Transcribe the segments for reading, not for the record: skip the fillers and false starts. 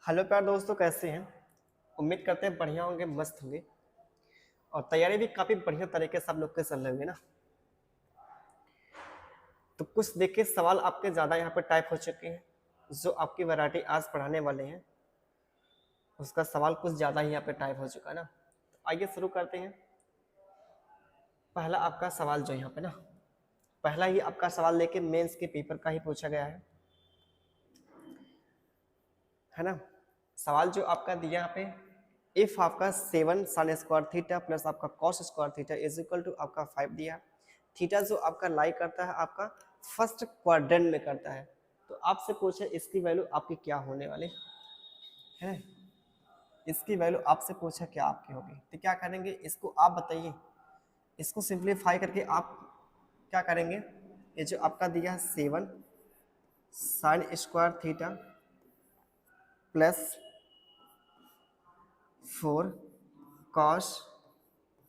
Hello प्यार दोस्तों, कैसे हैं। उम्मीद करते हैं बढ़िया होंगे, मस्त होंगे। और तैयारी भी काफ़ी बढ़िया तरीके से आप लोग के चल रहे होंगे ना। तो कुछ देखिए, सवाल आपके ज़्यादा यहाँ पे टाइप हो चुके हैं। जो आपकी वैरायटी आज पढ़ाने वाले हैं उसका सवाल कुछ ज़्यादा ही यहाँ पे टाइप हो चुका है ना। तो आइए शुरू करते हैं। पहला आपका सवाल जो यहाँ पे ना, पहला ही आपका सवाल लेके मेंस के पेपर का ही पूछा गया है ना। सवाल जो आपका दिया यहाँ पे, इफ आपका 7 साइन स्क्वायर थीटा प्लस आपका cos square theta is equal to आपका 5 दिया। थीटा जो आपका लाई करता है आपका फर्स्ट क्वाड्रेंट में करता है। तो आपसे पूछे इसकी वैल्यू आपकी क्या होने वाली है। इसकी वैल्यू आपसे पूछा क्या आपकी होगी, तो क्या करेंगे, इसको आप बताइए। इसको सिंप्लीफाई करके आप क्या करेंगे, ये जो आपका दिया है 7 sine square theta plus 4 cos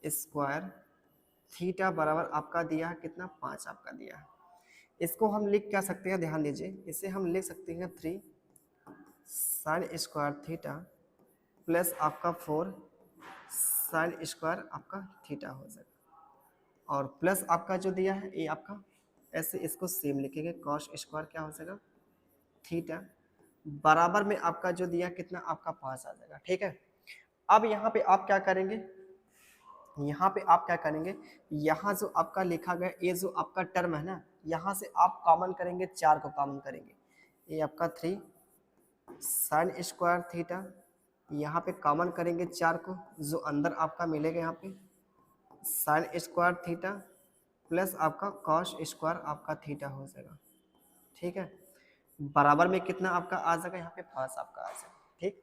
square theta बराबर आपका दिया है कितना, 5 आपका दिया है। इसको हम लिख क्या सकते हैं, ध्यान दीजिए, इसे हम लिख सकते हैं 3 साइन स्क्वायर थीटा प्लस आपका 4 साइन स्क्वायर आपका थीटा हो जाएगा। और प्लस आपका जो दिया है ये आपका ऐसे इसको सेम लिखेंगे, कॉस स्क्वायर क्या हो जाएगा थीटा बराबर में आपका जो दिया कितना आपका 5 आ जाएगा। ठीक है, अब यहाँ पे आप क्या करेंगे, यहाँ पे आप क्या करेंगे, यहाँ जो आपका लिखा गया ये जो आपका टर्म है ना, यहाँ से आप कॉमन करेंगे, 4 को कॉमन करेंगे। ये आपका 3 साइन स्क्वायर थीटा, यहाँ पे कॉमन करेंगे 4 को, जो अंदर आपका मिलेगा यहाँ पे साइन स्क्वायर थीटा प्लस आपका कॉस स्क्वायर आपका थीटा हो जाएगा। ठीक है, बराबर में कितना आपका आ जाएगा, यहाँ पे 5 आपका आ जाएगा। ठीक,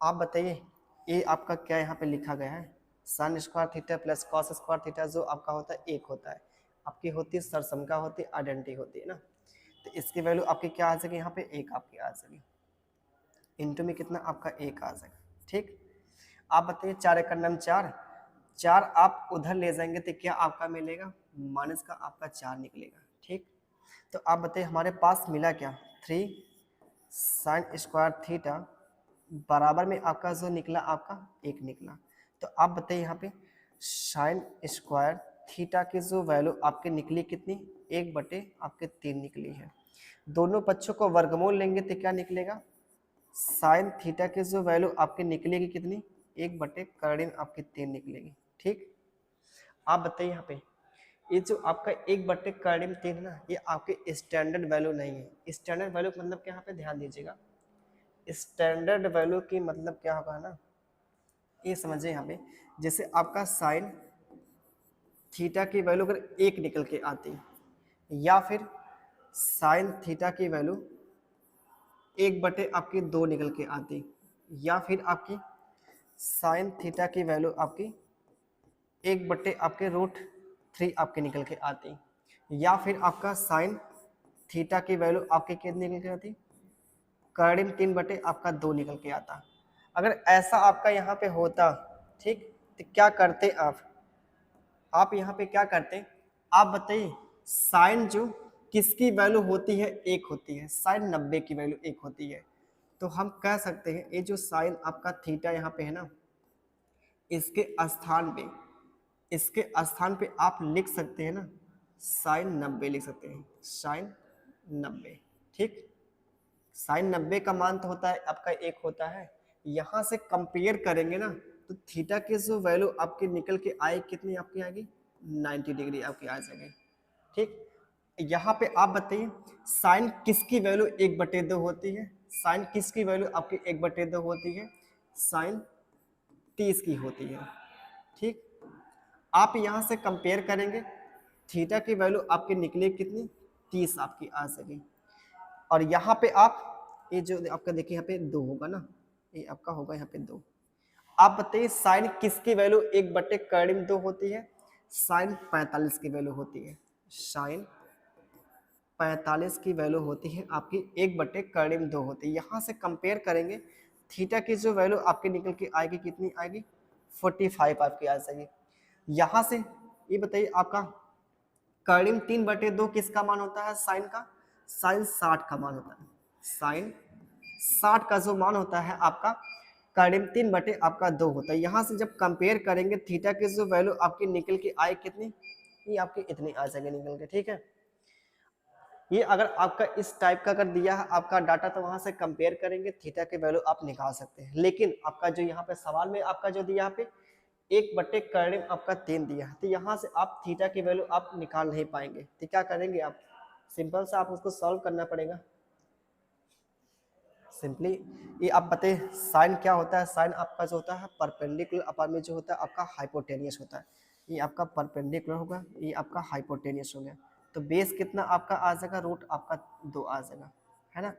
आप बताइए ये आपका क्या यहाँ पे लिखा गया है, sign square theta plus cos square theta जो आपका होता है एक होता है, आपकी होती है सरसमका होती है, आइडेंटिटी होती है ना। तो इसकी वैल्यू आपकी क्या आ जाएगी, यहाँ पे एक आपकी आ जाएगी, इंटू में कितना आपका एक आ जाएगा। ठीक, आप बताइए 4 एकड़ नम 4, 4 आप उधर ले जाएंगे तो क्या आपका मिलेगा, माइनस का आपका 4 निकलेगा। ठीक, तो आप बताइए हमारे पास मिला क्या, 3 साइन स्क्वायर थीटा बराबर में आपका जो निकला आपका एक निकला। तो आप बताइए यहाँ पे साइन स्क्वायर थीटा की जो वैल्यू आपके निकली कितनी, 1/, आपके 3 निकली है। दोनों पक्षों को वर्गमूल लेंगे तो क्या निकलेगा, साइन थीटा की जो वैल्यू आपकी निकलेगी कितनी, 1/, आपकी 3 निकलेगी। ठीक, आप बताइए यहाँ पे ये जो आपका 1/3 ना, ये आपके स्टैंडर्ड वैल्यू नहीं है। स्टैंडर्ड वैल्यू मतलब क्या, यहाँ पे ध्यान दीजिएगा, स्टैंडर्ड वैल्यू की मतलब क्या होगा ना, ये समझिए यहाँ पे, जैसे आपका साइन थीटा की वैल्यू अगर 1 निकल के आती, या फिर साइन थीटा की वैल्यू 1/, आपकी 2 निकल के आती, या फिर आपकी साइन थीटा की वैल्यू आपकी 1/, आपके √3 आपके निकल के आती, या फिर आपका साइन थीटा की वैल्यू आपकी कितनी निकल के आती, कर्डिन 3/, आपका 2 निकल के आता। अगर ऐसा आपका यहाँ पे होता, ठीक, तो क्या करते आप यहाँ पे क्या करते, आप बताइए साइन जो किसकी वैल्यू होती है, एक होती है, साइन 90 की वैल्यू एक होती है। तो हम कह सकते हैं ये जो साइन आपका थीटा यहाँ पे है ना, इसके स्थान पे, इसके स्थान पे आप लिख सकते हैं ना साइन 90 लिख सकते हैं, साइन 90। ठीक, साइन 90 का मान तो होता है आपका एक होता है, यहाँ से कंपेयर करेंगे ना तो थीटा की जो वैल्यू आपकी निकल के आए कितनी आपकी आएगी, 90 डिग्री आपकी आ जाएगी। ठीक, यहाँ पे आप बताइए साइन किसकी वैल्यू 1/2 होती है, साइन किसकी वैल्यू आपकी 1/2 होती है, साइन 30 की होती है। ठीक, आप यहाँ से कंपेयर करेंगे, थीटा की वैल्यू आपकी निकली कितनी, 30 आपकी आ सके। और यहाँ पे आप ये जो आपका देखिए यहाँ पे 2 होगा ना, ये आपका होगा यहाँ पे 2। आप बताइए साइन किसकी वैल्यू 1/2 होती है, साइन 45 की वैल्यू होती है, साइन 45 की वैल्यू होती है आपकी 1/2 होती है। यहाँ से कंपेयर करेंगे, थीटा की जो वैल्यू आपकी निकल के आएगी कितनी आएगी, 45 आपकी आ जाएगी। यहाँ से ये बताइए आपका कर्डिन 3/2 किसका मान होता है, साइन का, साइन 60 का मान होता है, साइन 60 का जो मान होता है आपका करीब 3/2 आपका 2 होता है। यहाँ से जब कंपेयर करेंगे थीटा की जो वैल्यू आपकी निकल के आए कितनी, ये आपकी इतनी आ जाएगी निकल के, ठीक है। ये अगर आपका इस टाइप का अगर दिया है आपका डाटा तो वहां से कंपेयर करेंगे थीटा की वैल्यू आप निकाल सकते हैं। लेकिन आपका जो यहाँ पे सवाल में आपका जो दिया पे 1/करीब आपका 3 दिया है, तो यहाँ से आप थीटा की वैल्यू आप निकाल नहीं पाएंगे। तो क्या करेंगे आप, सिंपल सा आप उसको सॉल्व करना पड़ेगा। सिंपली ये आप बताइए साइन क्या होता है, साइन आपका जो होता है परपेंडिकुलर अपार में जो होता है आपका हाइपोटेनियस होता है। ये आपका परपेंडिकुलर होगा, ये आपका हाइपोटेनियस हो गया। तो बेस कितना आपका आ जाएगा, रूट आपका 2 आ जाएगा, है ना।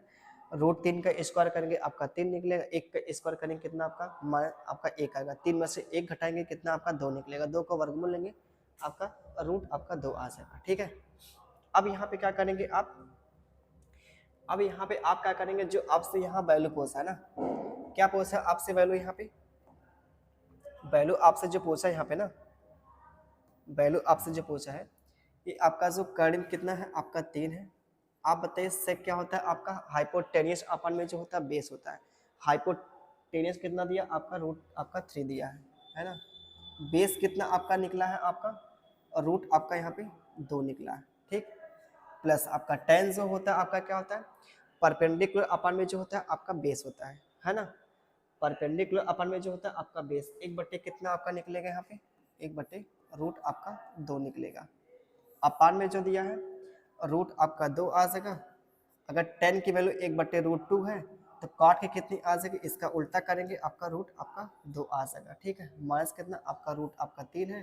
रूट 3 का स्क्वायर करेंगे आपका 3 निकलेगा, 1 का स्क्वायर करेंगे कितना आपका 1 आएगा, 3 में से 1 घटाएंगे कितना आपका 2 निकलेगा, 2 का वर्गमूल लेंगे आपका रूट आपका 2 आ जाएगा, ठीक है। अब यहाँ पे क्या करेंगे आप, अब यहाँ पे आप क्या करेंगे, जो आपसे यहाँ वैल्यू पूछा है ना, क्या पूछा है आपसे वैल्यू, यहाँ पे वैल्यू आपसे जो पूछा है यहाँ पे ना, वैल्यू आपसे जो पूछा है ये आपका जो करीब कितना है आपका 3 है। आप बताइए सेक क्या होता है आपका हाइपोटेनियस अपन में जो होता है बेस होता है। हाइपोटेनियस कितना दिया आपका, रूट आपका 3 दिया है ना। बेस कितना आपका निकला है आपका, और रूट आपका यहाँ पे 2 निकला है, ठीक। प्लस आपका टेन जो होता है आपका क्या होता है, परपेंडिकुलर अपन में जो होता है आपका बेस होता है ना। परपेंडिकुलर अपन में जो होता है आपका बेस 1/, कितना आपका निकलेगा यहाँ पे 1/, रूट आपका 2 निकलेगा। अपान में जो दिया है रूट आपका 2 आ जाएगा। अगर 10 की वैल्यू 1/√2 है तो काट के कितनी आ जाएगी, इसका उल्टा करेंगे आपका रूट आपका 2 आ जाएगा, ठीक है। माइनस कितना आपका रूट आपका 3 है।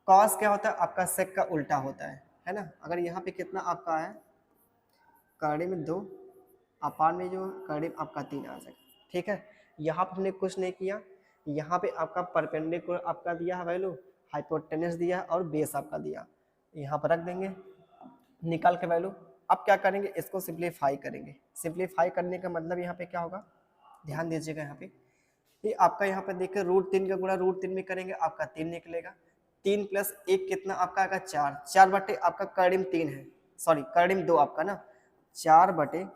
कॉस क्या होता है आपका सेक का उल्टा होता है ना। अगर यहाँ पे कितना आपका है करीब 2, अपान में जो करीब आपका 3 आ जाएगा, ठीक है। यहाँ पे हमने कुछ नहीं किया, यहाँ पे आपका परपेंडिकुलर आपका दिया है वैल्यू, हाइपोटेनस दिया है और बेस आपका दिया, यहाँ पर रख देंगे निकाल के वैल्यू। अब क्या करेंगे, इसको सिंप्लीफाई करेंगे। सिंप्लीफाई करने का मतलब यहाँ पे क्या होगा, ध्यान दीजिएगा यहाँ पे, ये आपका यहाँ पे देखिए √3 का गुणा √3 में करेंगे आपका 3 निकलेगा। 3 + 1 कितना आपका आएगा 4, 4/, आपका करीब 3 है, सॉरी करीब 2 आपका ना, 4/,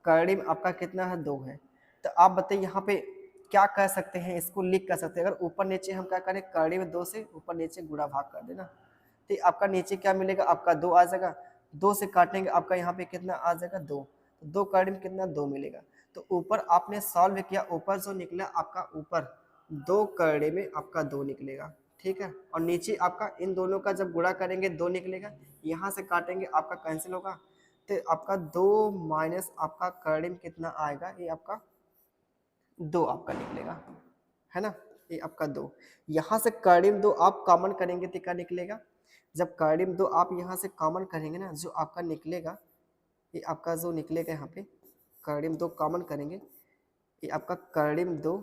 करीब आपका कितना है 2 है। तो आप बताइए यहाँ पे क्या कह सकते हैं, इसको लिख कर सकते हैं। अगर ऊपर नीचे हम क्या करें, करीब 2 से ऊपर नीचे गुणा भाग कर देना, तो आपका नीचे क्या मिलेगा आपका 2 आ जाएगा। 2 से काटेंगे आपका यहाँ पे कितना आ जाएगा 2, तो 2 करीब कितना 2 मिलेगा। तो ऊपर आपने सॉल्व किया, ऊपर जो निकला आपका ऊपर 2 करीब में आपका 2 निकलेगा, ठीक है। और नीचे आपका इन दोनों का जब गुणा करेंगे 2 निकलेगा, यहाँ से काटेंगे आपका कैंसिल होगा, तो आपका 2 माइनस आपका करीब कितना आएगा, ये आपका 2 आपका निकलेगा, है ना। ये आपका 2, यहाँ से करीब 2 आप कॉमन करेंगे तो क्या निकलेगा, जब करीब 2 आप यहाँ से कॉमन करेंगे ना, जो आपका निकलेगा ये आपका जो निकलेगा यहाँ पे करीब 2 कॉमन करेंगे, ये आपका करीब 2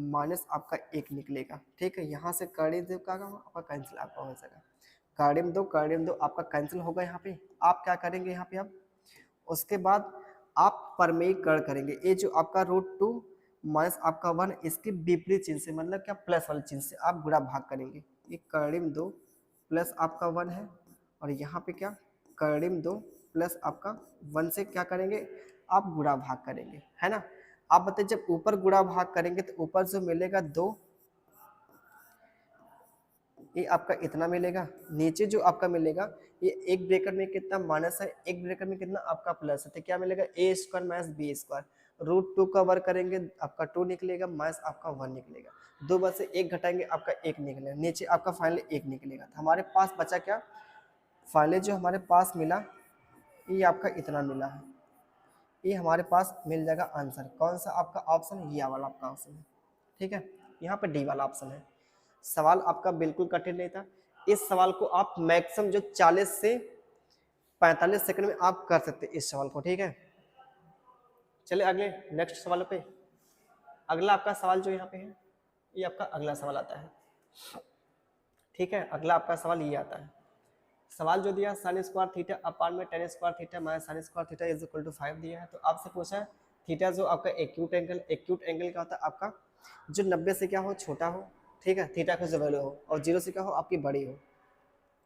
माइनस आपका 1 निकलेगा, ठीक है। यहाँ से करीब 2 का आपका कैंसिल आपका हो जाएगा, करीब 2 आपका कैंसिल होगा। यहाँ पे आप क्या करेंगे, यहाँ पे आप उसके बाद आप परमेयीकरण करेंगे। ये जो आपका √2 माइनस आपका 1 इसकी विपरीत चिन्ह से, मतलब क्या प्लस वाले चिन्ह से आप गुणा भाग करेंगे। ये करीब 2 प्लस आपका 1 है, और यहाँ पे क्या करीब 2 प्लस आपका 1 से क्या करेंगे आप गुणा भाग करेंगे, है ना। आप बताइए जब ऊपर गुणा भाग करेंगे तो ऊपर जो मिलेगा 2, ये आपका इतना मिलेगा। नीचे जो आपका मिलेगा ये एक ब्रैकेट में कितना माइनस है, एक ब्रैकेट में कितना आपका प्लस है, तो क्या मिलेगा a² माइनस b²। √2 का वर्ग करेंगे आपका 2 निकलेगा, माइनस आपका 1 निकलेगा। 2 में से 1 घटाएंगे आपका 1 निकलेगा, नीचे आपका फाइनली 1 निकलेगा। तो हमारे पास बचा क्या, फाइनली जो हमारे पास मिला ये आपका इतना मिला है, ये हमारे पास मिल जाएगा आंसर। कौन सा आपका ऑप्शन, ये वाला आपका ऑप्शन है, ठीक है। यहाँ पे डी वाला ऑप्शन है। सवाल आपका बिल्कुल कठिन नहीं था। इस सवाल को आप मैक्सिमम जो 40 से 45 सेकंड में आप कर सकते हैं इस सवाल को, ठीक है। चलिए अगले नेक्स्ट सवाल पे, अगला आपका सवाल जो यहाँ पे है ये आपका अगला सवाल आता है, ठीक है। अगला आपका सवाल ये आता है, सवाल जो दिया sin² थीटा अपान में tan² theta minus sin² theta is equal to 5 दिया है। तो आपसे पूछा है थीटा जो आपका एक्यूट एंगल, एक्यूट एंगल क्या होता है आपका जो 90 से क्या हो छोटा हो, ठीक है, थीटा का जो वैल्यू हो, और 0 से क्या हो आपकी बड़ी हो।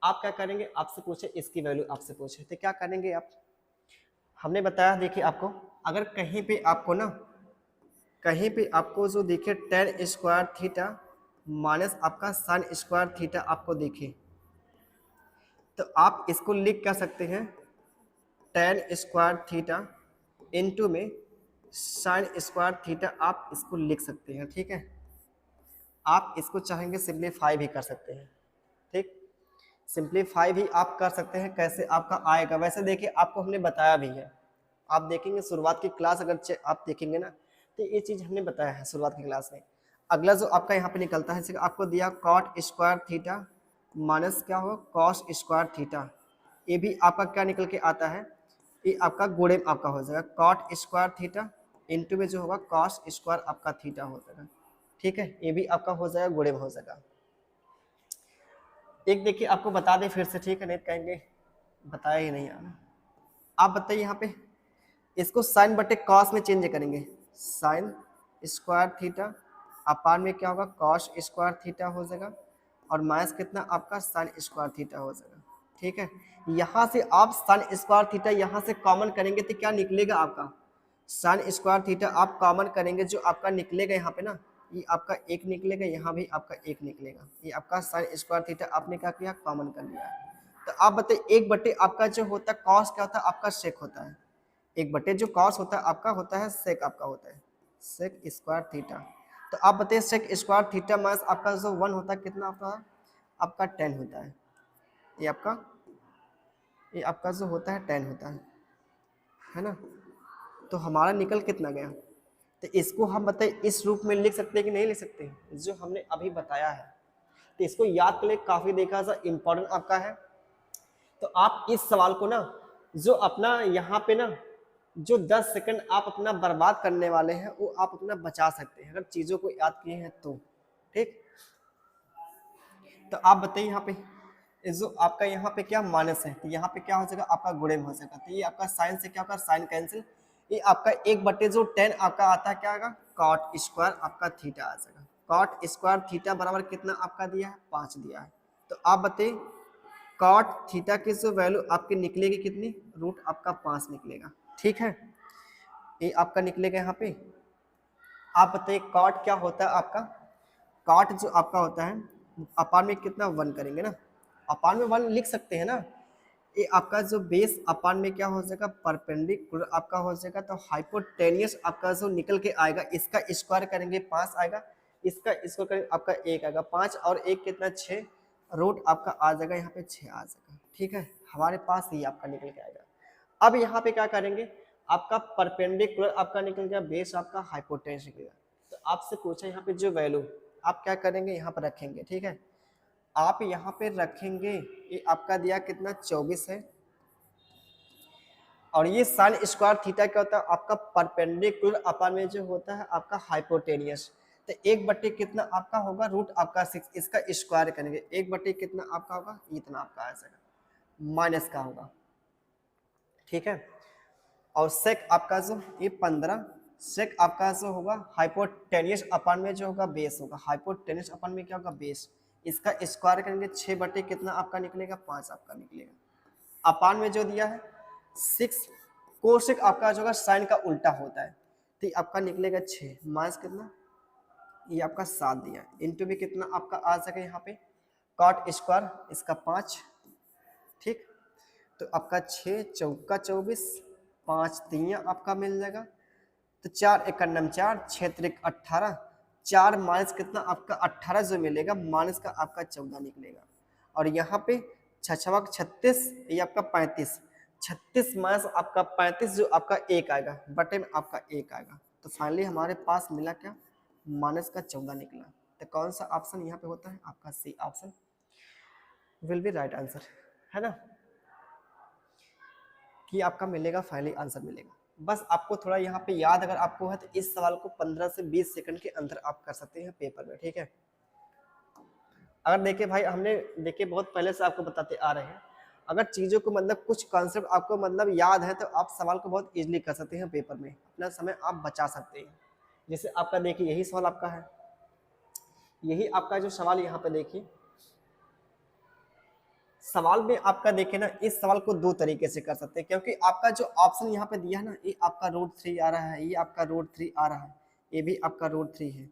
आप क्या करेंगे, आपसे पूछे इसकी वैल्यू आपसे पूछे तो क्या करेंगे आप, हमने बताया देखिए आपको, अगर कहीं पे आपको ना कहीं पे आपको जो दिखे टेन स्क्वायर थीटा माइनस आपका साइन स्क्वायर थीटा आपको दिखे, तो आप इसको लिख क्या सकते हैं, टेन स्क्वायर थीटा इनटू में साइन स्क्वायर थीटा आप इसको लिख सकते हैं। ठीक है, आप इसको चाहेंगे सिंप्लीफाई भी कर सकते हैं। ठीक, सिंप्लीफाई भी आप कर सकते हैं, कैसे आपका आएगा। वैसे देखिए आपको हमने बताया भी है, आप देखेंगे शुरुआत की क्लास अगर आप देखेंगे ना, तो ये चीज़ हमने बताया है शुरुआत की क्लास में। अगला जो आपका यहाँ पे निकलता है, आपको दिया कॉट स्क्वायर थीटा माइनस क्या हो कॉस स्क्वायर थीटा, ये भी आपका क्या निकल के आता है, ये आपका गुणे में आपका हो जाएगा कॉट स्क्वायर थीटा इंटू में जो होगा कॉस स्क्वायर आपका थीटा हो जाएगा। ठीक है, ये भी आपका हो जाएगा गुणे में हो जाएगा। एक देखिए आपको बता दें फिर से, ठीक है, नहीं कहेंगे बताया ही नहीं यार। आप बताइए यहाँ पे इसको साइन बटे कॉस में चेंज करेंगे, साइन स्क्वायर थीटा अपान में क्या होगा कॉस स्क्वायर थीटा हो जाएगा, और माइनस कितना आपका साइन स्क्वायर थीटा हो जाएगा। ठीक है, यहाँ से आप साइन स्क्वायर थीटा यहाँ से कॉमन करेंगे तो क्या निकलेगा आपका, साइन स्क्वायर थीटा आप कॉमन करेंगे, जो आपका निकलेगा यहाँ पे ना, ये आपका एक निकलेगा, यहाँ भी आपका एक निकलेगा, ये आपका साइन स्क्वायर थीटा आपने क्या किया कॉमन कर लिया। तो आप बताइए एक बटे आपका जो होता है कॉस क्या होता है आपका सेक होता है, एक बटे जो कॉस होता है आपका होता है सेक आपका होता है सेक स्क्वायर थीटा। तो आप बताइए सेक स्क्वायर थीटा माइनस आपका जो 1 होता है कितना आपका 10 होता है, ये आपका जो होता है 10 होता है ना। तो हमारा निकल कितना गया, तो इसको हम बताइए इस रूप में लिख सकते हैं कि नहीं लिख सकते, जो हमने अभी बताया है। तो इसको याद कर ले, काफी देखा सा इंपॉर्टेंट आपका है। तो आप इस सवाल को ना जो अपना यहाँ पे ना जो 10 सेकंड आप अपना बर्बाद करने वाले हैं वो आप अपना बचा सकते हैं अगर चीजों को याद किए हैं तो। ठीक, तो आप बताइए यहाँ पे जो आपका यहाँ पे क्या माइनस है, तो यहाँ पे क्या हो जाएगा आपका गुणे में हो जाएगा, तो ये आपका साइन से क्या होगा साइन कैंसिल, ये आपका एक बटे जो 10 आपका आता है क्या आएगा कॉट स्क्वायर आपका थीटा आ जाएगा। कॉट स्क्वायर थीटा बराबर कितना आपका दिया है 5 दिया है। तो आप बताइए कॉट थीटा की जो वैल्यू आपकी निकलेगी कितनी, रूट आपका 5 निकलेगा। ठीक है, ये आपका निकलेगा यहाँ पे। आप बताइए कॉट क्या होता है आपका, कॉट जो आपका होता है अपान में कितना 1 करेंगे ना, अपान में 1 लिख सकते हैं ना, ये आपका जो बेस अपान में क्या हो जाएगा परपेंडिकुलर आपका हो जाएगा, तो हाइपोटेनियस आपका जो निकल के आएगा इसका स्क्वायर करेंगे 5 आएगा, इसका स्क्वायर करेंगे आपका 1 आएगा, 5 और 1 कितना 6, रूट आपका आ जाएगा यहाँ पे 6 आ जाएगा। ठीक है, हमारे पास ये आपका निकल के आएगा। अब यहाँ पे क्या करेंगे आपका परपेंडिकुलर आपका निकल गया, बेस आपका हाइपोटेन्यूस निकलेगा। तो आपसे पूछा यहाँ पे जो वैल्यू आप क्या करेंगे यहाँ पर रखेंगे। ठीक है, आप यहाँ पे रखेंगे, ये आपका दिया कितना 24 है, और ये साइन स्क्वायर थीटा क्या होता है आपका परपेंडिकुलर अपान में जो होता है आपका हाइपोटेनियस, तो एक बटे कितना आपका होगा रूट आपका 6, इसका स्क्वायर करेंगे, एक बटे कितना आपका होगा इतना आपका आ जाएगा माइनस का होगा। ठीक है, और सेक आपका जो ये 15, सेक आपका जो होगा हाइपोटेनियस अपान में जो होगा बेस होगा, हाइपोटेनियस अपान में क्या होगा बेस, इसका स्क्वायर करेंगे 6 बटे कितना आपका निकलेगा 5 आपका निकलेगा, अपान में जो दिया है 6, कोसेक आपका जो होगा साइन का उल्टा होता है, तो आपका निकलेगा 6 माइनस कितना ये आपका 7 दिया, इंटू में कितना आपका आ जाएगा यहाँ पे कॉट स्क्वायर इसका 5। ठीक, तो आपका 6 चौका 24, 5 3 आपका मिल जाएगा, तो 4 एक 4, 6 3 18, 4 माइनस कितना आपका 18 जो मिलेगा माइनस का आपका 14 निकलेगा, और यहाँ पे 6 36 ये आपका 35, 36 माइनस आपका 35 जो आपका 1 आएगा बटे में आपका 1 आएगा, तो फाइनली हमारे पास मिला क्या माइनस का 14 निकला। तो कौन सा ऑप्शन यहाँ पे होता है आपका C option will be right answer, है ना, कि आपका मिलेगा फाइनली आंसर मिलेगा। बस आपको थोड़ा यहाँ पे याद अगर आपको है तो इस सवाल को 15 से 20 सेकंड के अंदर आप कर सकते हैं पेपर में। ठीक है, अगर देखिए भाई हमने देखिए बहुत पहले से आपको बताते आ रहे हैं, अगर चीज़ों को मतलब कुछ कॉन्सेप्ट आपको मतलब याद है तो आप सवाल को बहुत इजीली कर सकते हैं पेपर में, अपना समय आप बचा सकते हैं। जैसे आपका देखिए यही सवाल आपका है, यही आपका जो सवाल यहाँ पे देखिए, सवाल में आपका देखे ना इस सवाल को 2 तरीके से कर सकते हैं, क्योंकि आपका जो ऑप्शन यहाँ पे दिया है ना ये आपका रूट 3 आ रहा है, ये आपका रूट 3 आ रहा है, ये भी आपका √3 है,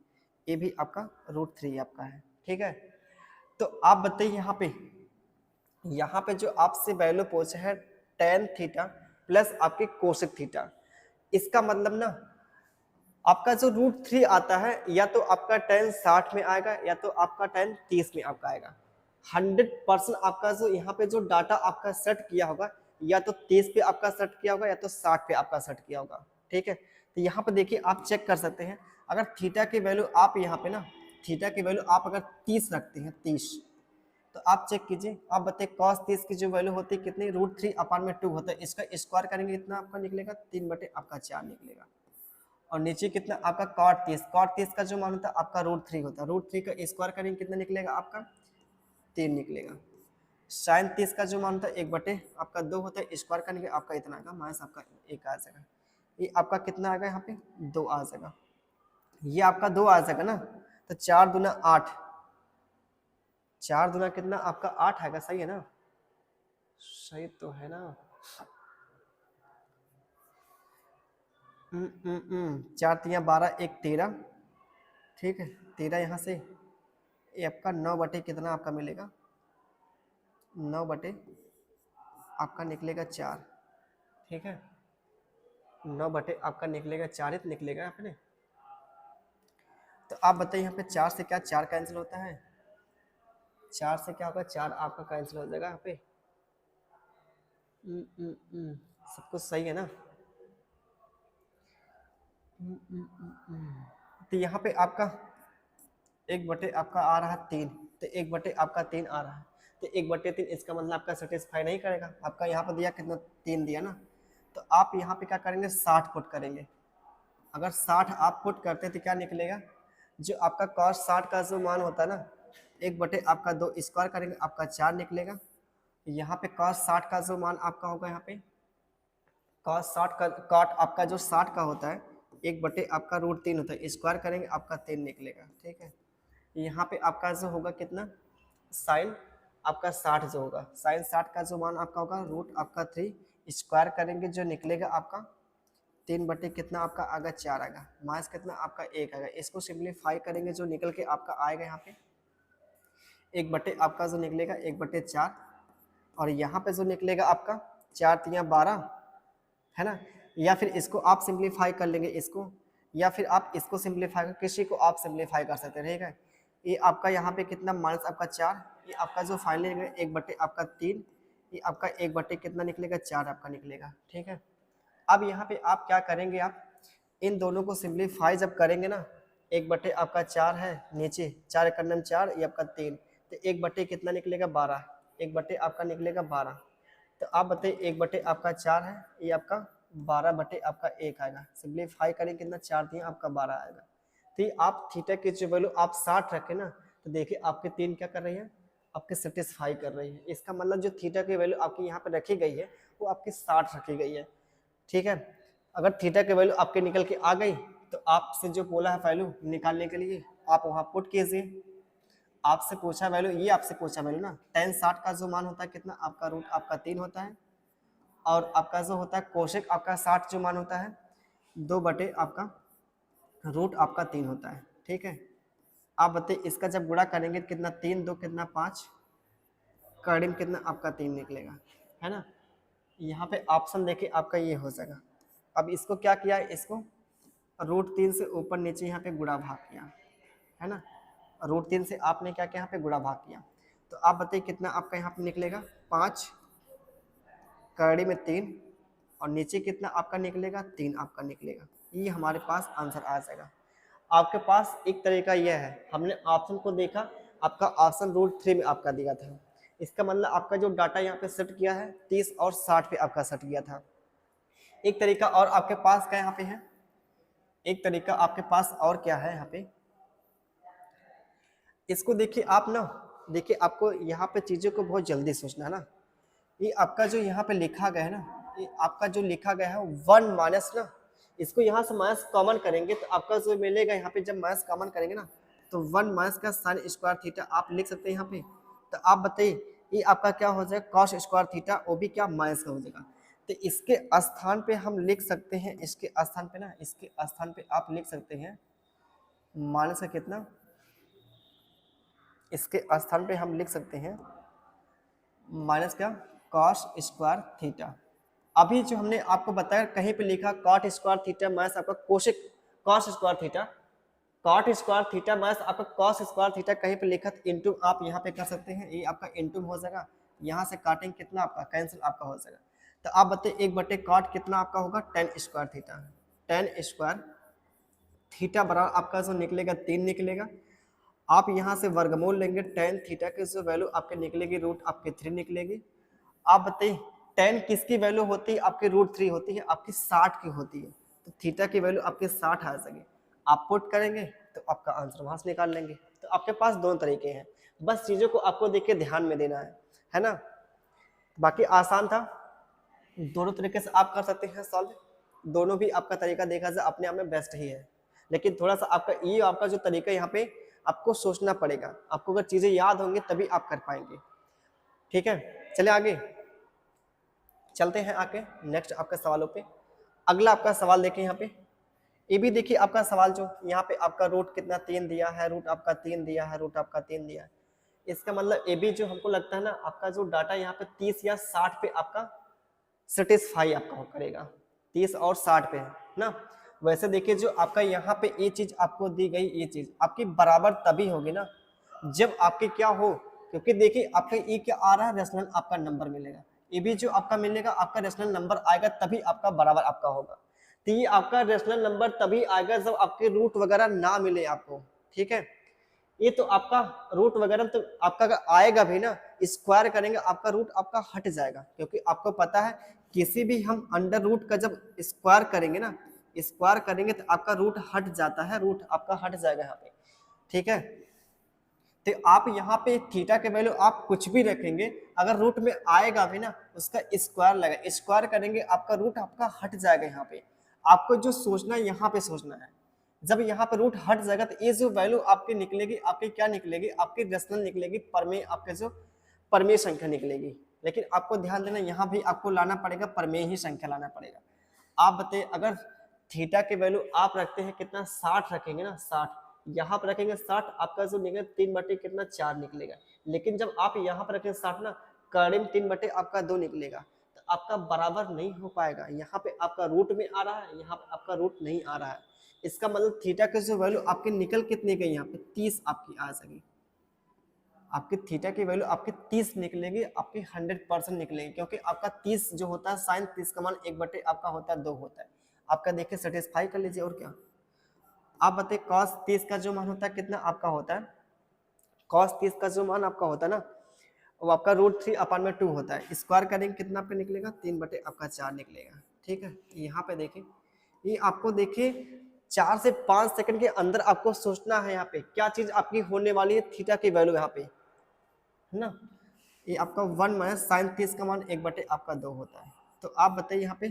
ये भी आपका √3 आपका है, ठीक है। तो आप बताइए यहाँ पे जो आपसे वैल्यू पूछा है tan थीटा प्लस आपके कोसेक थीटा, इसका मतलब ना आपका जो √3 आता है या तो आपका tan 60 में आएगा या तो आपका tan 30 में आपका आएगा। 100% आपका जो यहाँ पे जो डाटा आपका सेट किया होगा या तो 30 पे आपका सेट किया होगा या तो 60 पे आपका सेट किया होगा, ठीक है। तो यहाँ पे देखिए आप चेक कर सकते हैं, अगर थीटा की वैल्यू आप यहाँ पे ना थीटा की वैल्यू आप अगर 30 रखते हैं 30, तो आप चेक कीजिए, आप बताइए cos 30 की जो वैल्यू होती है कितनी, √3/2 होता है, इसका स्क्वायर करेंगे इतना आपका निकलेगा 3/4 निकलेगा। और नीचे कितना आपका cot 30 का जो मान होता है आपका √3 होता है, √3 का स्क्वायर करेंगे कितना निकलेगा आपका 3 निकलेगा। sin 30 का जो मान होता है 1/2 होता है, स्क्वायर करेंगे आपका इतना आएगा, माइनस आपका 1 आ जाएगा। ये आपका कितना आएगा यहाँ पे 2 आ जाएगा, ये आपका 2 आ जाएगा ना। तो 4 दूना 8, 4 दूना कितना आपका 8 आएगा, सही है ना, सही तो है ना। 4 3 12 1 13, ठीक है, 13 यहाँ से ये आपका 9 बटे कितना आपका मिलेगा, 9 बटे आपका निकलेगा 4, ठीक है, 9 बटे आपका निकलेगा 4 ही निकलेगा अपने। तो आप बताइए यहाँ पे 4 से क्या 4 कैंसिल होता है, 4 से क्या होगा 4 आपका कैंसिल हो जाएगा यहाँ पे। सब कुछ सही है ना। तो यहाँ पे आपका 1 बटे आपका आ रहा है 3, तो 1 बटे आपका 3 आ रहा है, तो 1/3 इसका मतलब आपका सेटिस्फाई नहीं करेगा, आपका यहाँ पर दिया कितना 3 दिया ना। तो आप यहाँ पे क्या करेंगे 60 पुट करेंगे, अगर 60 आप पुट करते हैं तो क्या निकलेगा, जो आपका cos 60 का जो मान होता है ना 1/2 स्क्वायर करेंगे आपका 4 निकलेगा। यहाँ पे cos 60 का जो मान आपका होगा, यहाँ पे cos 60 का cot आपका जो 60 का होता है 1 बटे आपका √3 होता है, स्क्वायर करेंगे आपका 3 निकलेगा, ठीक है। यहाँ पे आपका जो होगा कितना साइन आपका 60 जो होगा, साइन 60 का जो मान आपका होगा √3 स्क्वायर करेंगे जो निकलेगा आपका 3 बटे कितना आपका आएगा 4 आएगा, माइनस कितना आपका 1 आएगा। इसको सिंप्लीफाई करेंगे जो निकल के आपका आएगा यहाँ पे 1 बटे आपका जो निकलेगा 1/4, और यहाँ पे जो निकलेगा आपका 4 3 12 है ना। या फिर इसको आप सिंप्लीफाई कर लेंगे इसको, या फिर आप इसको सिंप्लीफाई कर, किसी को आप सिंप्लीफाई कर सकते हैं, ठीक है। ये आपका यहाँ पे कितना माइनस आपका 4, ये आपका जो फाइनल निकलेगा 1 बटे आपका 3, ये आपका 1 बटे कितना निकलेगा 4 आपका निकलेगा, ठीक है। अब यहाँ पे आप क्या करेंगे, आप इन दोनों को सिंप्लीफाई जब करेंगे ना 1 बटे आपका 4 है नीचे, 4 करनम 4, ये आपका 3, तो 1 बटे कितना निकलेगा 12, 1 बटे आपका निकलेगा 12। तो आप बताइए 1 बटे आपका 4 है, ये आपका 12 बटे आपका 1 आएगा, सिंप्लीफाई करेंगे कितना 4 दिया आपका 12 आएगा। तो ये आप थीटा की जो वैल्यू आप 60 रखें ना, तो देखिए आपके 3 क्या कर रही है, आपके सेटिस्फाई कर रही है। इसका मतलब जो थीटा की वैल्यू आपकी यहाँ पे रखी गई है वो आपकी 60 रखी गई है, ठीक है। अगर थीटा की वैल्यू आपके निकल के आ गई तो आपसे जो बोला है वैल्यू निकालने के लिए आप वहाँ पुट कीजिए, आपसे पूछा वैल्यू, ये आपसे पूछा वैल्यू ना tan 60 का जो मान होता है कितना आपका रूट आपका 3 होता है, और आपका जो होता है कोशेक आपका 60 जो मान होता है 2 बटे आपका रूट आपका 3 होता है, ठीक है। आप बताइए इसका जब गुणा करेंगे कितना 3 2 कितना 5, करीब कितना आपका 3 निकलेगा, है ना। यहाँ पे ऑप्शन देखिए आपका ये हो जाएगा। अब इसको क्या किया, इसको √3 से ऊपर नीचे यहाँ पे गुणा भाग किया, है ना। √3 से आपने क्या किया यहाँ पे गुणा भाग किया, तो आप बताइए कितना आपका यहाँ पे निकलेगा 5, कड़ी में 3, और नीचे कितना आपका निकलेगा 3 आपका निकलेगा। ये हमारे पास आंसर आ जाएगा। आपके पास एक तरीका यह है, हमने ऑप्शन को देखा, आपका ऑप्शन √3 में आपका दिया था, इसका मतलब आपका जो डाटा यहाँ पे सेट किया है 30 और 60 पे आपका सेट किया था। एक तरीका और आपके पास क्या यहाँ पे है, एक तरीका आपके पास और क्या है यहाँ पे, इसको देखिए आप ना, देखिए आपको यहाँ पे चीज़ों को बहुत जल्दी सोचना है ना। ये आपका जो यहाँ पे लिखा गया है ना, ये आपका जो लिखा गया है 1 माइनस ना, इसको यहाँ से माइनस कॉमन करेंगे तो आपका जो मिलेगा यहाँ पे, जब माइनस कॉमन करेंगे ना तो 1 माइनस का साइन स्क्वायर थीटा आप लिख सकते हैं यहाँ पे। तो आप बताइए ये आपका क्या हो जाएगा कॉस स्क्वायर थीटा, वो भी क्या माइनस का हो जाएगा। तो इसके स्थान पे हम लिख सकते हैं, इसके स्थान पे ना, इसके स्थान पे आप लिख सकते हैं माइनस का कितना, इसके स्थान पे हम लिख सकते हैं माइनस क्या, कॉस स्क्वायर थीटा। अभी जो हमने आपको बताया कहीं पे लिखा कॉट स्क्वायर थीटा माइनस आपका cosec cos square theta, cot square theta minus आपका कॉस स्क्वायर थीटा कहीं पे लिखा इनटू आप यहाँ पे कर सकते हैं, ये आपका इनटू हो जाएगा, यहाँ से काटेंगे कितना आपका कैंसिल आपका हो जाएगा। तो आप बताइए एक बटे कॉट कितना आपका होगा, ten square theta, ten square theta बराबर आपका जो निकलेगा 3 निकलेगा। आप यहाँ से वर्गमूल लेंगे, टेन थीटा की जो वैल्यू आपके निकलेगी रूट आपके 3 निकलेगी। आप बताइए टेन किसकी वैल्यू होती है, आपकी रूट 3 होती है, आपकी 60 की होती है, तो थीटा की वैल्यू आपके 60 आ जाएगी। आप पुट करेंगे तो आपका आंसर वहां से निकाल लेंगे। तो आपके पास दोनों तरीके हैं, बस चीजों को आपको देख के ध्यान में देना है ना। बाकी आसान था, दोनों तरीके से आप कर सकते हैं सॉल्व, दोनों भी आपका तरीका देखा जाए अपने आप में बेस्ट ही है, लेकिन थोड़ा सा आपका ये आपका जो तरीका यहाँ पे आपको सोचना पड़ेगा, आपको अगर चीजें याद होंगी तभी आप कर पाएंगे। ठीक है, चले आगे चलते हैं आके नेक्स्ट आपके सवालों पे। अगला आपका सवाल देखें यहाँ पे, ये भी देखिए आपका सवाल जो यहाँ पे आपका रूट कितना 3 दिया है, रूट आपका 3 दिया है, रूट आपका 3 दिया है। इसका मतलब ये भी जो हमको लगता है ना आपका जो डाटा यहाँ पे 30 या 60 पे आपका सेटिस्फाई आपका करेगा, 30 और 60 पे है ना। वैसे देखिए जो आपका यहाँ पे ये चीज आपको दी गई, ये चीज आपकी बराबर तभी होगी ना जब आपके क्या हो, क्योंकि देखिए आपका ये क्या आ रहा है, रेशनल आपका नंबर मिलेगा, ये भी जो आपका मिलेगा आपका रेशनल नंबर आएगा तभी आपका बराबर आपका होगा। तो ये आपका रेशनल नंबर तभी आएगा जब आपके रूट वगैरह ना मिले आपको। ठीक है, ये तो आपका रूट वगैरह तो आपका अगर आएगा भी ना, स्क्वायर करेंगे आपका रूट आपका हट जाएगा, क्योंकि आपको पता है किसी भी हम अंडर रूट का जब स्क्वायर करेंगे ना, स्क्वायर करेंगे तो आपका रूट हट जाता है, रूट आपका हट जाएगा यहाँ पे। ठीक है, तो आप यहाँ पे थीटा के वैल्यू आप कुछ भी रखेंगे, अगर रूट में आएगा भी ना उसका स्क्वायर लगा, स्क्वायर करेंगे आपका रूट आपका हट जाएगा। यहाँ पे आपको जो सोचना है यहाँ पे सोचना है, जब यहाँ पे रूट हट जाएगा तो ये जो वैल्यू आपकी निकलेगी, आपकी क्या निकलेगी, आपकी रेशनल निकलेगी, परमेय आपके जो परमेय संख्या निकलेगी। लेकिन आपको ध्यान देना यहाँ भी आपको लाना पड़ेगा, परमेय ही संख्या लाना पड़ेगा। आप बताइए अगर थीटा के वैल्यू आप रखते हैं कितना, 60 रखेंगे ना, 60 यहाँ पर रखेंगे 60, आपका जो निकलेगा 3 बटे कितना 4 निकलेगा। लेकिन जब आप यहाँ पर रखेंगे 60 ना, करीब 3 बटे आपका 2 निकलेगा, तो आपका बराबर नहीं हो पाएगा। यहाँ पे आपका रूट में आ रहा है, यहाँ पे आपका रूट नहीं आ रहा है। इसका मतलब थीटा की जो वैल्यू आपकी निकल कितनी गई, यहाँ पे 30 आपकी आ जाएगी, आपकी थीटा की वैल्यू आपकी 30 निकलेगी, आपकी 100% निकलेगी, क्योंकि आपका 30 जो होता है साइन 30 का मान 1 बटे आपका होता है 2 होता है। आपका देखिए सेटिस्फाई कर लीजिए, और क्या आप बताइए कॉस 30 का जो मान होता है कितना आपका होता है, कॉस 30 का जो मान आपका होता है ना वो आपका रूट 3/2 होता है, स्क्वायर करेंगे कितना पे निकलेगा, 3 बटे आपका 4 निकलेगा। ठीक है, यहाँ पे देखिए ये आपको देखिए 4 से 5 सेकंड के अंदर आपको सोचना है यहाँ पे क्या चीज आपकी होने वाली है, थीटा की वैल्यू यहाँ पे है ना। ये आपका 1 माइनस साइन 30 का मान 1 बटे आपका 2 होता है। तो आप बताइए यहाँ पे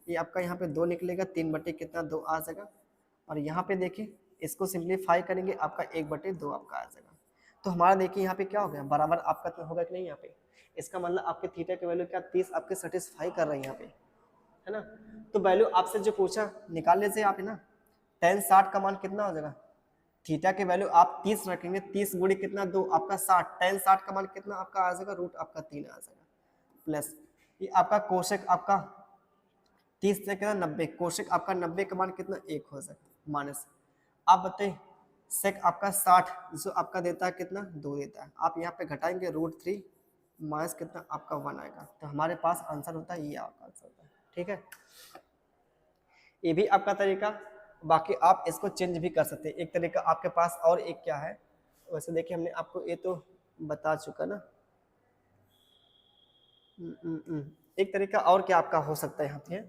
ये आपका यहाँ पे 2 निकलेगा, 3 बटे कितना 2 आ जाएगा, और यहाँ पे देखिए इसको सिंप्लीफाई करेंगे आपका 1 बटे 2 आपका आ जाएगा। तो हमारा देखिए यहाँ पे क्या हो गया, बराबर आपका तो होगा कि नहीं यहाँ पे। इसका मतलब आपके थीटा की वैल्यू क्या 30 आपके सेटिस्फाई कर रहे हैं यहाँ पे, है ना। तो वैल्यू आपसे जो पूछा निकाल लीजिए आप, है ना। tan 60 का मान कितना हो जाएगा, थीटा के वैल्यू आप 30 रखेंगे, 30 गुणे कितना 2 आपका 60, tan 60 का मान कितना आपका आ जाएगा, रूट आपका 3 आ जाएगा, प्लस ये आपका कोशेक आपका 30 से कितना 90, कोशेक आपका 90 का मान कितना 1 हो जाएगा, माइनस आप बताइए सेक आपका 60 जो आपका देता है कितना 2 देता है, आप यहाँ पे घटाएंगे रूट 3 माइनस कितना आपका 1 आएगा। तो हमारे पास आंसर होता है, ये आपका आंसर होता है। ठीक है, ये भी आपका तरीका, बाकी आप इसको चेंज भी कर सकते हैं। एक तरीका आपके पास और एक क्या है, वैसे देखिए हमने आपको ये तो बता चुका ना। एक तरीका और क्या आपका हो सकता है, यहाँ पे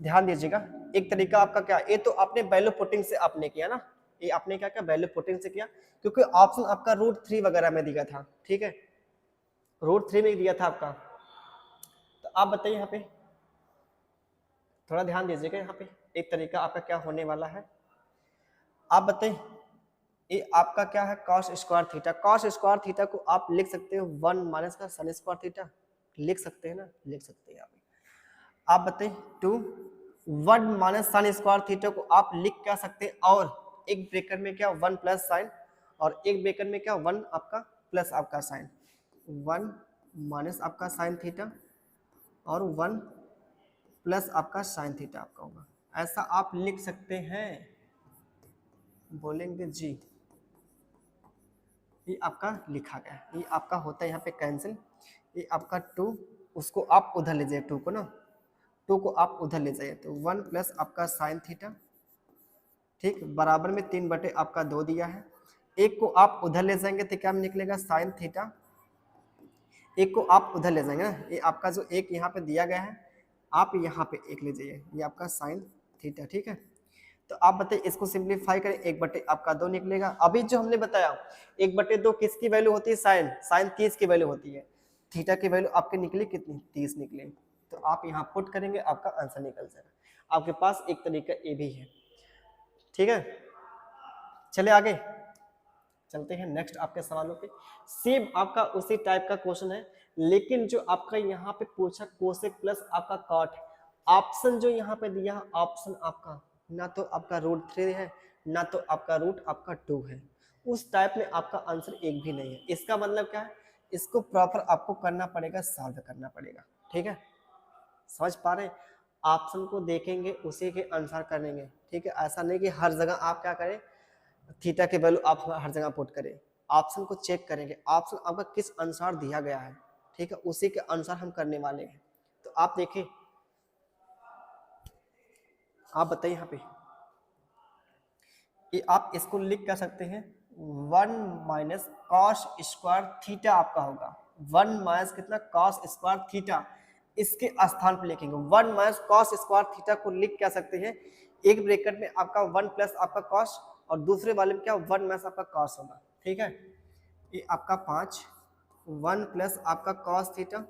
ध्यान दीजिएगा। एक तरीका आपका क्या, ये तो आपने वैल्यू पुटिंग से आपने किया ना, ये आपने क्या किया वैल्यू पुटिंग से किया, क्योंकि ऑप्शन आपका रूट 3 वगैरह में दिया था। ठीक है, रूट 3 में दिया था आपका। तो आप बताइए यहाँ पे थोड़ा ध्यान दीजिएगा, यहाँ पे एक तरीका आपका क्या होने वाला है, आप बताइए ये आपका क्या है cos square theta. Cos square theta को आप लिख सकते हो 1 माइनस का sin स्क्वायर थीटा, लिख सकते हैं ना, लिख सकते हैं आप बताइए 2 1 माइनस sin स्क्वायर थीटा को आप लिख क्या सकते हैं, और एक ब्रेकेट में क्या 1 प्लस साइन और एक ब्रेकेट में क्या 1 आपका प्लस आपका साइन, 1 माइनस आपका साइन थीटा और 1 प्लस आपका साइन थीटा आपका होगा। ऐसा आप लिख सकते हैं, बोलेंगे जी। ये आपका लिखा गया, ये आपका होता है यहाँ पे कैंसिल, ये आपका 2 उसको आप उधर ले जाइए, 2 को ना 2 को आप उधर ले जाइए तो 1 प्लस आपका साइन थीटा, ठीक, बराबर में 3 बटे आपका 2 दिया है। एक को आप उधर ले जाएंगे तो क्या निकलेगा साइन थीटा, एक को आप उधर ले जाएंगे ना, ये आपका जो एक यहाँ पे दिया गया है आप यहाँ पे एक ले जाइए, ये आपका साइन थीटा, ठीक है। तो आप बताइए इसको सिंप्लीफाई करें, 1 बटे आपका 2 निकलेगा। अभी जो हमने बताया 1 बटे 2 किसकी वैल्यू होती है, साइन, साइन 30 की वैल्यू होती है, थीटा की वैल्यू आपके निकली कितनी, 30 निकली। तो आप यहाँ पुट करेंगे, आपका आंसर निकल जाएगा। आपके पास एक तरीका ये भी है, ठीक है। चले आगे चलते हैं नेक्स्ट आपके सवालों पे। सेम आपका उसी टाइप का क्वेश्चन है, लेकिन जो आपका यहाँ पे पूछा कोसेक प्लस आपका कॉट, ऑप्शन जो यहाँ पे दिया ऑप्शन आपका ना तो आपका √3 है ना तो आपका रूट आपका 2 है, उस टाइप में आपका आंसर एक भी नहीं है। इसका मतलब क्या है, इसको प्रॉपर आपको करना पड़ेगा, सॉल्व करना पड़ेगा, ठीक है। समझ पा रहे हैं, ऑप्शन को देखेंगे उसी के अनुसार करेंगे, ठीक है। ऐसा नहीं कि हर जगह आप क्या करें थीटा के वैल्यू आप हर जगह पुट करें, ऑप्शन को चेक करेंगे ऑप्शन आपका किस अनुसार दिया गया है, ठीक है, उसी के अनुसार हम करने वाले हैं। तो आप देखिए, आप बताइए यहाँ पे ये आप इसको लिख कर सकते हैं 1 माइनस कॉस स्क्वायर थीटा आपका होगा, 1 माइनस कितना कॉस स्क्वायर थीटा, इसके स्थान पे लिखेंगे 1 माइनस कॉस स्क्वायर थीटा को लिख क्या सकते हैं, एक ब्रैकेट में आपका 1 प्लस आपका कॉस और दूसरे वाले में क्या 1 माइनस आपका कॉस होगा, ठीक है। ये आपका 5 1 प्लस आपका कॉस थीटा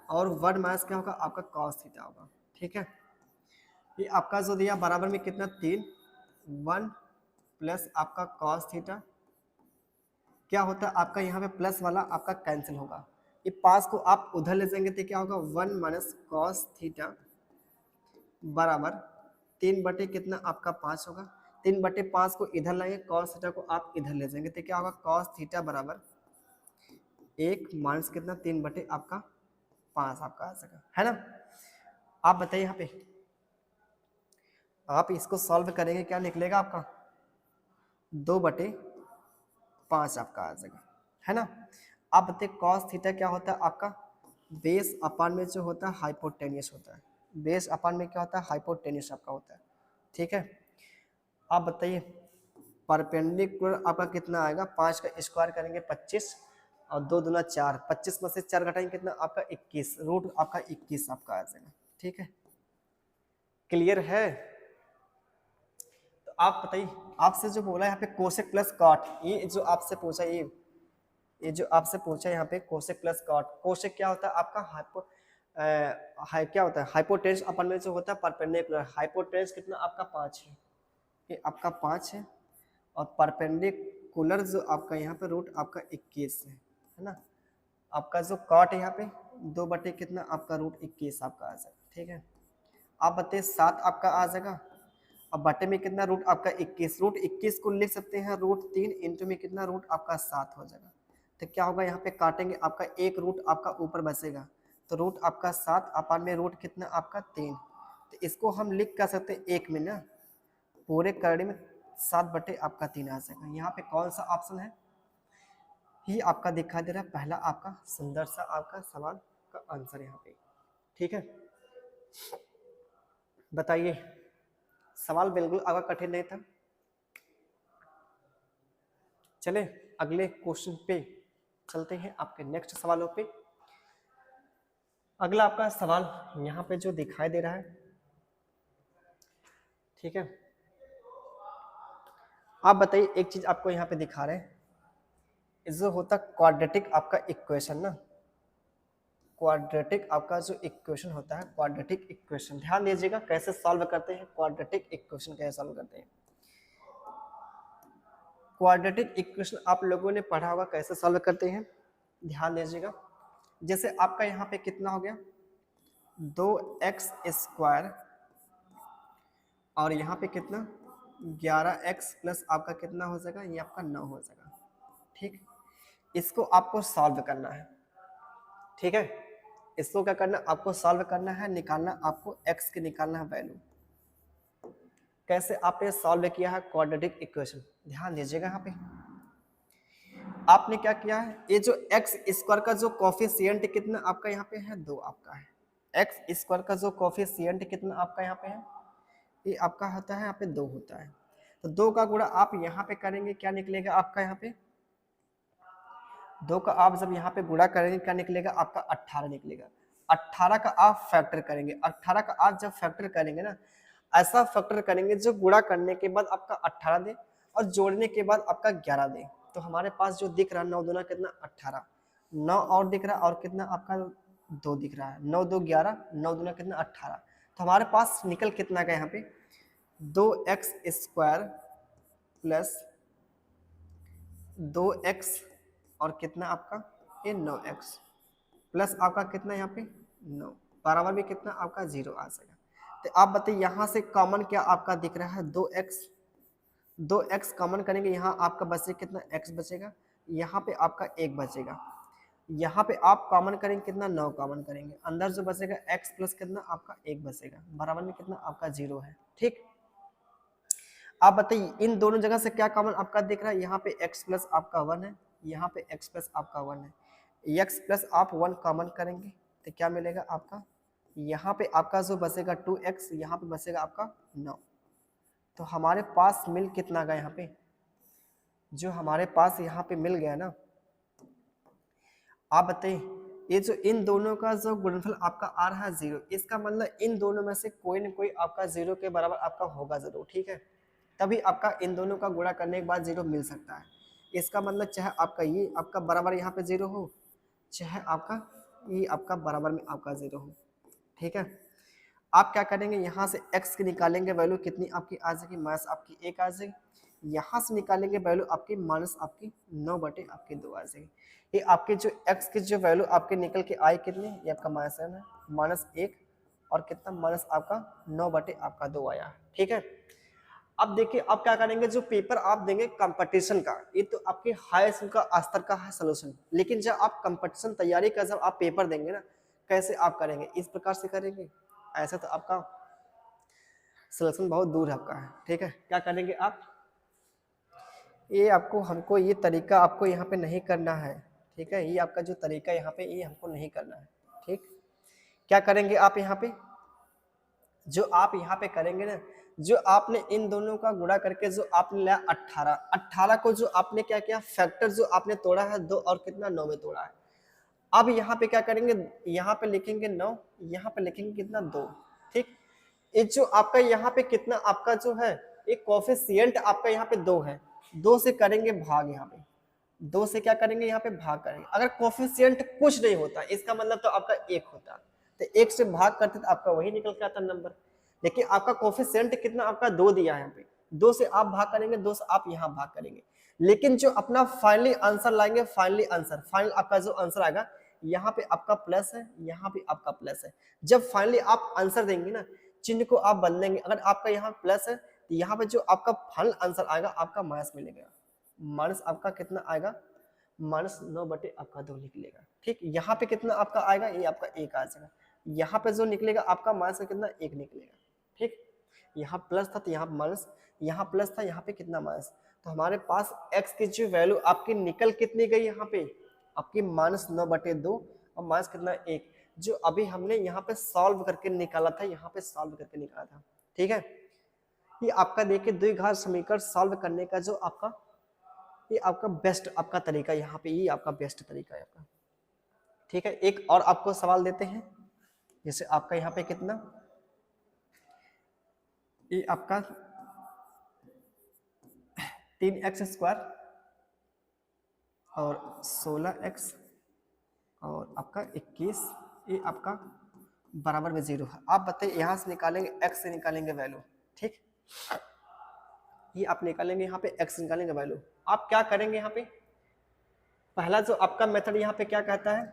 और 1 माइनस क्या होगा आपका कॉस थीटा होगा, ठीक है। ये आपका जो दिया बराबर में कितना 3 1 प्लस आपका कॉस थीटा, क्या होता है आपका यहाँ पे प्लस वाला आपका कैंसिल होगा, ये 5 को आप उधर ले जाएंगे तो क्या होगा 1 माइनस कॉस थीटा बराबर 3 बटे कितना आपका 5 होगा, 3 बटे 5 को इधर लाएंगे, कॉस थीटा को आप इधर ले जाएंगे तो क्या होगा कॉस थीटा बराबर 1 माइनस कितना 3 बटे आपका 5 आपका आ जाएगा, है ना। आप बताइए यहाँ पे आप इसको सॉल्व करेंगे क्या निकलेगा आपका 2 बटे 5 आपका आ जाएगा, है ना। आप बताइए कॉस थीटा क्या होता है आपका बेस अपान में जो होता है हाइपोटेन्यूस होता है, बेस अपान में क्या होता है हाइपोटेन्यूस आपका होता है, ठीक है। आप बताइए परपेंडिकुलर आपका कितना आएगा, 5 का स्क्वायर करेंगे 25 और 2 दूना 4, 25 में से 4 घटाएंगे कितना आपका 21, रूट आपका 21 आपका आ जाएगा, ठीक है। क्लियर है। तो आप बताइए आपसे जो बोला यहाँ पे कोसेक प्लस कॉट, ये जो आपसे पूछा ये जो आपसे पूछा यहाँ पे कोसेक प्लस कॉट, कोसेक क्या होता है आपका क्या होता है हाइपोटेन्यूस अपन में जो होता है परपेंडिकुलर, हाइपोटेन्यूस कितना आपका 5 है, ये आपका 5 है और परपेंडिकुलर जो आपका यहाँ पे रूट आपका 21 है ना। आपका जो कॉट है यहाँ पे 2 बटे कितना आपका रूट 21 आपका आ जाएगा, ठीक है। आप बताइए 7 आपका आ जाएगा, अब बटे में कितना रूट आपका 21, रूट 21 को लिख सकते हैं √3 इंटू में कितना रूट आपका 7 हो जाएगा। तो क्या होगा यहाँ पे काटेंगे आपका एक रूट आपका ऊपर बचेगा, तो रूट आपका 7 अपान में रूट कितना आपका 3, तो इसको हम लिख कर सकते हैं एक में ना पूरे करड़े में 7 बटे आपका 3 आ जाएगा। यहाँ पे कौन सा ऑप्शन है ये आपका दिखाई दे रहा है, पहला आपका सुंदर सा आपका सवाल का आंसर यहाँ पे, ठीक है। बताइए सवाल बिल्कुल आपका कठिन नहीं था। चले अगले क्वेश्चन पे चलते हैं, आपके नेक्स्ट सवालों पे। अगला आपका सवाल यहाँ पे जो दिखाई दे रहा है, ठीक है। आप बताइए एक चीज आपको यहाँ पे दिखा रहे हैं, जो होता क्वाड्रेटिक आपका इक्वेशन ना, क्वाड्रेटिक आपका जो इक्वेशन होता है क्वाड्रेटिक इक्वेशन, ध्यान दीजिएगा कैसे सॉल्व करते हैं क्वाड्रेटिक इक्वेशन, कैसे सॉल्व करते हैं क्वाड्रेटिक इक्वेशन, आप लोगों ने पढ़ा होगा कैसे सॉल्व करते हैं, ध्यान दीजिएगा। जैसे आपका यहाँ पे कितना हो गया 2x² और यहाँ पे कितना 11x प्लस आपका कितना हो जाएगा, ये आपका 9 हो जाएगा। ठीक, इसको आपको सॉल्व करना है। ठीक है, इसको क्या करना, आपको सॉल्व करना है, निकालना आपको x की निकालना है वैल्यू। कैसे आपने सॉल्व किया है क्वाड्रेटिक इक्वेशन, ध्यान दीजिएगा। यहाँ पे आपने क्या किया है, ये जो एक्स स्क्वायर का जो कोफिशिएंट कितना आपका यहाँ पे है, 2 आपका है। एक्स स्क्वायर का जो कोफिशिएंट कितना आपका यहाँ पे है, ये आपका होता है यहाँ पे 2 होता है। तो 2 का गुणा आप यहाँ पे करेंगे, क्या निकलेगा आपका यहाँ पे, 2 का आप जब यहाँ पे गुणा करेंगे क्या निकलेगा आपका 18 निकलेगा। 18 का आप फैक्टर करेंगे, 18 का आप जब फैक्टर करेंगे ना, ऐसा फैक्टर करेंगे जो गुणा करने के बाद आपका 18 दे और जोड़ने के बाद आपका 11 दे। तो हमारे पास जो दिख रहा है 9 दूना कितना 18, 9 और दिख रहा है और कितना आपका 2 दिख रहा है, 9 2 11, 9 दूना कितना 18। तो हमारे पास निकल कितना गया यहाँ पे 2x स्क्वायर प्लस 2x और कितना आपका ये 9x प्लस आपका कितना यहाँ पे 9 बराबर में कितना आपका 0 आ जाएगा। तो आप बताइए यहाँ से कॉमन क्या आपका दिख रहा है 2x कॉमन करेंगे, यहाँ आपका बचेगा कितना x बचेगा, यहाँ पे आपका 1 बचेगा, यहाँ पे आप कॉमन करेंगे कितना 9 कॉमन करेंगे, अंदर जो बचेगा x प्लस कितना आपका 1 बचेगा, बराबर में कितना आपका 0 है। ठीक, आप बताइए इन दोनों जगह से क्या कॉमन आपका दिख रहा है, यहाँ पे x प्लस आपका 1 है, यहाँ पे x प्लस आपका 1 है, x प्लस आप 1 कॉमन करेंगे तो क्या मिलेगा आपका, यहाँ पे आपका जो बचेगा 2x, यहाँ पे बचेगा आपका 9। तो हमारे पास मिल कितना गया यहाँ पे, जो हमारे पास यहाँ पे मिल गया ना, आप बताइए ये जो इन दोनों का जो गुणनफल आपका आ रहा है 0, इसका मतलब इन दोनों में से कोई न कोई आपका 0 के बराबर आपका होगा जरूर। ठीक है, तभी आपका इन दोनों का गुणा करने के बाद 0 मिल सकता है। इसका मतलब चाहे आपका ये आपका बराबर यहाँ पे 0 हो, चाहे आपका ये आपका बराबर में आपका 0 हो। ठीक है, आप क्या करेंगे, यहाँ से x की निकालेंगे वैल्यू कितनी आपकी आ जाएगी, माइनस आपकी 1 आ जाएगी, यहाँ से निकालेंगे वैल्यू आपकी माइनस आपकी 9 बटे आपकी 2 आ जाएगी। ये आपके जो x की जो वैल्यू आपके निकल के आई कितनी, ये आपका माइनस है, माइनस 1 और कितना माइनस आपका 9 बटे आपका 2 आया। ठीक है, अब देखिए आप क्या करेंगे, जो पेपर आप देंगे कंपटीशन का, ये तो आपके हाई स्कूल का स्तर का है सोल्यूशन, लेकिन जब आप कंपटीशन तैयारी का जब आप पेपर देंगे ना, कैसे आप करेंगे, इस प्रकार से करेंगे, ऐसा तो आपका सिलेक्शन बहुत दूर है आपका है। ठीक है, क्या करेंगे आप, ये आपको हमको ये तरीका आपको यहाँ पे नहीं करना है। ठीक है, ये आपका जो तरीका यहाँ पे ये हमको नहीं करना है। ठीक, क्या करेंगे आप यहाँ पे, जो आप यहाँ पे करेंगे ना, जो आपने इन दोनों का गुणा करके जो आपने लिया 18 को जो आपने क्या किया फैक्टर जो आपने तोड़ा है 2 और कितना 9 में तोड़ा है। अब यहाँ पे क्या करेंगे, यहाँ पे लिखेंगे 9, यहाँ पे लिखेंगे कितना 2। ठीक, ये जो आपका यहाँ पे कितना आपका जो है एक कोफिशिएंट आपका यहाँ पे 2 है, 2 से करेंगे भाग, यहाँ पे 2 से क्या करेंगे यहाँ पे भाग करेंगे। अगर कोफिशिएंट कुछ नहीं होता इसका मतलब तो आपका 1 होता, तो 1 से भाग करते तो आपका वही निकल के आता नंबर, लेकिन आपका कोफिशिएंट कितना आपका 2 दिया है यहाँ पे, 2 से आप भाग करेंगे, 2 से आप यहाँ भाग करेंगे, लेकिन जो अपना फाइनली आंसर लाएंगे, फाइनल आपका जो आंसर आएगा यहाँ पे आपका प्लस है, यहाँ पे आपका प्लस है। जब फाइनली आप आंसर देंगे ना, चिन्ह को आप बदलेंगे, अगर आपका यहाँ प्लस है तो यहाँ पे जो आपका फाइनल आंसर आएगा आपका माइनस मिलेगा, माइनस आपका कितना आएगा, माइनस 9 बटे आपका 2 निकलेगा। ठीक, यहाँ पे कितना आपका आएगा, ये आपका 1 आ जाएगा, यहाँ पे जो निकलेगा आपका माइनस का कितना 1 निकलेगा। ठीक, यहाँ प्लस था तो यहाँ माइनस, यहाँ प्लस था यहाँ पे कितना माइनस, तो हमारे पास x की जो वैल्यू आपकी निकल कितनी गई यहाँ पे आपकी माइनस 9 बटे 2 और माइनस कितना 1, जो अभी हमने यहाँ पे सॉल्व करके निकाला था, यहाँ पे सॉल्व करके निकाला था। ठीक है, ये आपका देखिए द्विघात समीकरण सॉल्व करने का जो आपका ये आपका बेस्ट आपका तरीका यहाँ पे, ये आपका बेस्ट तरीका है आपका। ठीक है, एक और आपको सवाल देते हैं, जैसे आपका यहाँ पे कितना ये आपका 3x स्क्वायर और 16x और आपका 21 ये आपका बराबर में 0 है। आप बताइए यहाँ से निकालेंगे x से निकालेंगे वैल्यू। ठीक, ये आप निकालेंगे यहाँ पे x निकालेंगे वैल्यू। आप क्या करेंगे यहाँ पे, पहला जो आपका मेथड यहाँ पे क्या कहता है,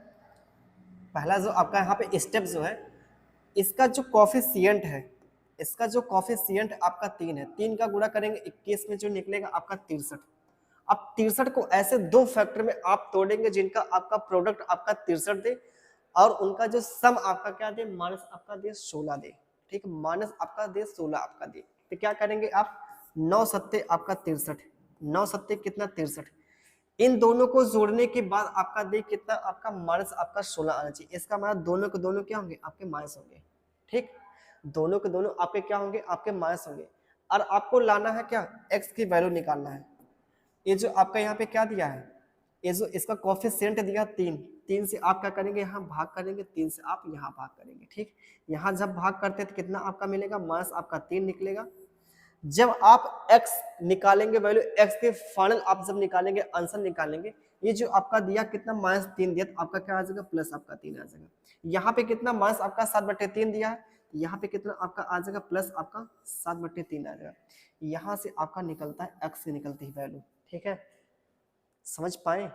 पहला जो आपका यहाँ पे स्टेप जो है इसका जो कोफिशिएंट है इसका जो कॉफिशिएंट आपका 3 है, 3 का गुणा करेंगे 21 में जो निकलेगा आपका 63। अब 63 को ऐसे दो फैक्टर में आप तोड़ेंगे जिनका आपका प्रोडक्ट आपका 63 दे और उनका जो सम आपका क्या दे, माइनस आपका दे 16 दे। ठीक, माइनस आपका दे 16 आपका दे। तो क्या करेंगे आप, 9 सत्ते आपका 63, 9 सत्ते कितना 63। इन दोनों को जोड़ने के बाद आपका दे कितना, आपका माइनस आपका 16 आना चाहिए। इसका मतलब दोनों के दोनों क्या होंगे, आपके माइनस होंगे। ठीक, दोनों के दोनों आपके क्या होंगे, आपके माइनस होंगे। और आपको लाना है क्या, x की वैल्यू निकालना है। ये जो आपका यहाँ पे क्या दिया है, ये जो इसका कोफिशिएंट दिया 3, 3 से आप क्या करेंगे, यहाँ भाग करेंगे, 3 से आप यहाँ भाग करेंगे। ठीक, यहाँ जब भाग करते हैं तो कितना आपका मिलेगा, माइनस आपका 3 निकलेगा। जब आप x निकालेंगे, वैल्यू x के फाइनल आप जब निकालेंगे, आंसर निकालेंगे, ये जो आपका दिया कितना -3 दिया, तो आपका क्या आ जाएगा, प्लस आपका 3 आ जाएगा। यहाँ पे कितना माइनस आपका 7/3 दिया है, यहाँ पे कितना आपका आ जाएगा, प्लस आपका 7/3 आ जाएगा। यहाँ से आपका निकलता है x से निकलती है वैल्यू। ठीक है, समझ पाए,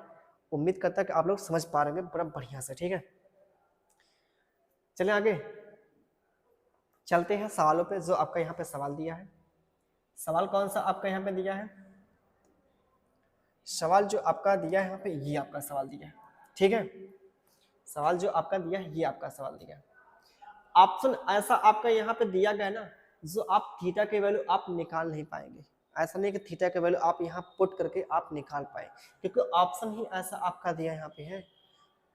उम्मीद करता है कि आप लोग समझ पा रहे हैं बड़ा बढ़िया से। ठीक है, चलें आगे चलते हैं सवालों पे। जो आपका यहाँ पे सवाल दिया है, सवाल कौन सा आपका यहाँ पे दिया है, सवाल जो आपका दिया है यहाँ पे, ये आपका सवाल दिया है। ठीक है, सवाल जो आपका दिया है, ये आपका सवाल दिया है। ऑप्शन ऐसा आपका यहाँ पे दिया गया है ना, जो आप थीटा के वैल्यू आप निकाल नहीं पाएंगे। ऐसा नहीं कि थीटा के वैल्यू आप यहाँ पुट करके आप निकाल पाए, क्योंकि ऑप्शन ही ऐसा आपका दिया यहाँ पे है।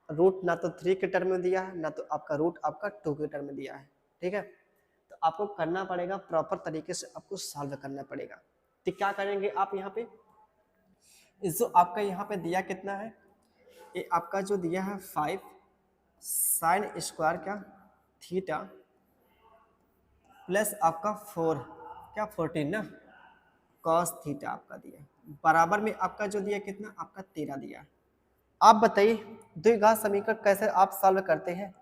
रूट ना तो 3 के टर्म में दिया है, ना तो आपका रूट आपका 2 के टर्म में दिया है। ठीक है, तो आपको करना पड़ेगा प्रॉपर तरीके से, आपको सॉल्व करना पड़ेगा। तो क्या करेंगे आप यहाँ पे, इस जो आपका यहाँ पे दिया कितना है, ये आपका जो दिया है 5 साइन स्क्वायर क्या थीटा प्लस आपका 4 क्या 14 ना कॉस थीटा आपका दिया, बराबर में आपका जो दिया कितना, आपका 13 दिया। आप बताइए द्विघात समीकरण कैसे आप सॉल्व करते हैं,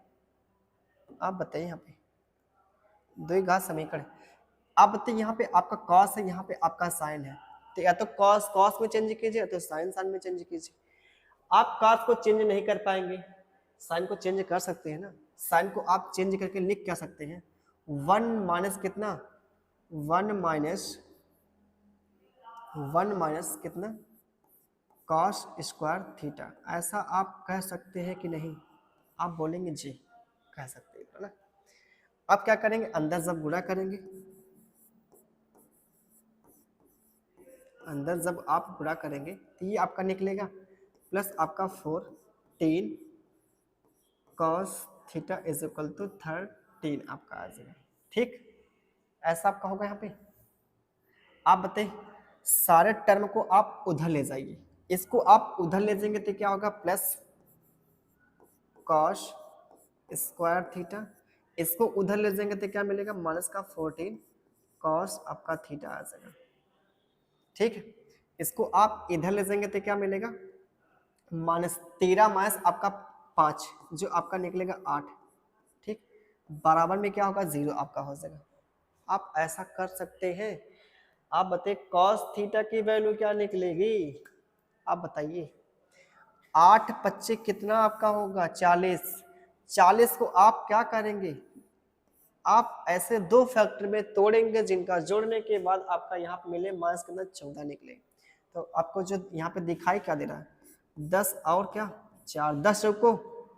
आप बताइए। यहाँ पे द्विघात समीकरण आप बताइए, यहाँ पे आपका कॉस है, यहाँ पे आपका साइन है, तो या तो कॉस कॉस में चेंज कीजिए, या तो साइन साइन में चेंज कीजिए। आप कॉस को चेंज नहीं कर पाएंगे, साइन को चेंज कर सकते हैं ना। साइन को आप चेंज करके लिख क्या सकते हैं, 1 माइनस कितना, 1 माइनस कितना कॉस स्क्वायर थीटा, ऐसा आप कह सकते हैं कि नहीं, आप बोलेंगे जी कह सकते हैं ना। अब क्या करेंगे, अंदर जब गुणा करेंगे, अंदर जब आप गुणा करेंगे तो ये आपका निकलेगा प्लस आपका 14 cos theta is equal to 13 आपका आ जाएगा। ठीक, ऐसा आपका होगा। यहाँ पे आप बताइए, सारे टर्म को आप उधर ले जाइए, इसको आप उधर ले जाएंगे तो क्या होगा, प्लस कॉस स्क्वायर थीटा, इसको उधर ले जाएंगे तो क्या मिलेगा, माइनस का 14 कॉस आपका थीटा आ जाएगा। ठीक है, इसको आप इधर ले जाएंगे तो क्या मिलेगा, -13 माइनस आपका 5 जो आपका निकलेगा 8। ठीक, बराबर में क्या होगा, 0 आपका हो जाएगा। आप ऐसा कर सकते हैं। आप बताइए कॉस थीटा की वैल्यू क्या निकलेगी, आप बताइए। 8 25 कितना आपका होगा, 40। 40 को आप क्या करेंगे, आप ऐसे दो फैक्टर में तोड़ेंगे जिनका जोड़ने के बाद आपका यहाँ पे मिले माइनस कितना 14 निकले। तो आपको जो यहाँ पे दिखाई क्या दे रहा है, 10 और क्या 4, 10 को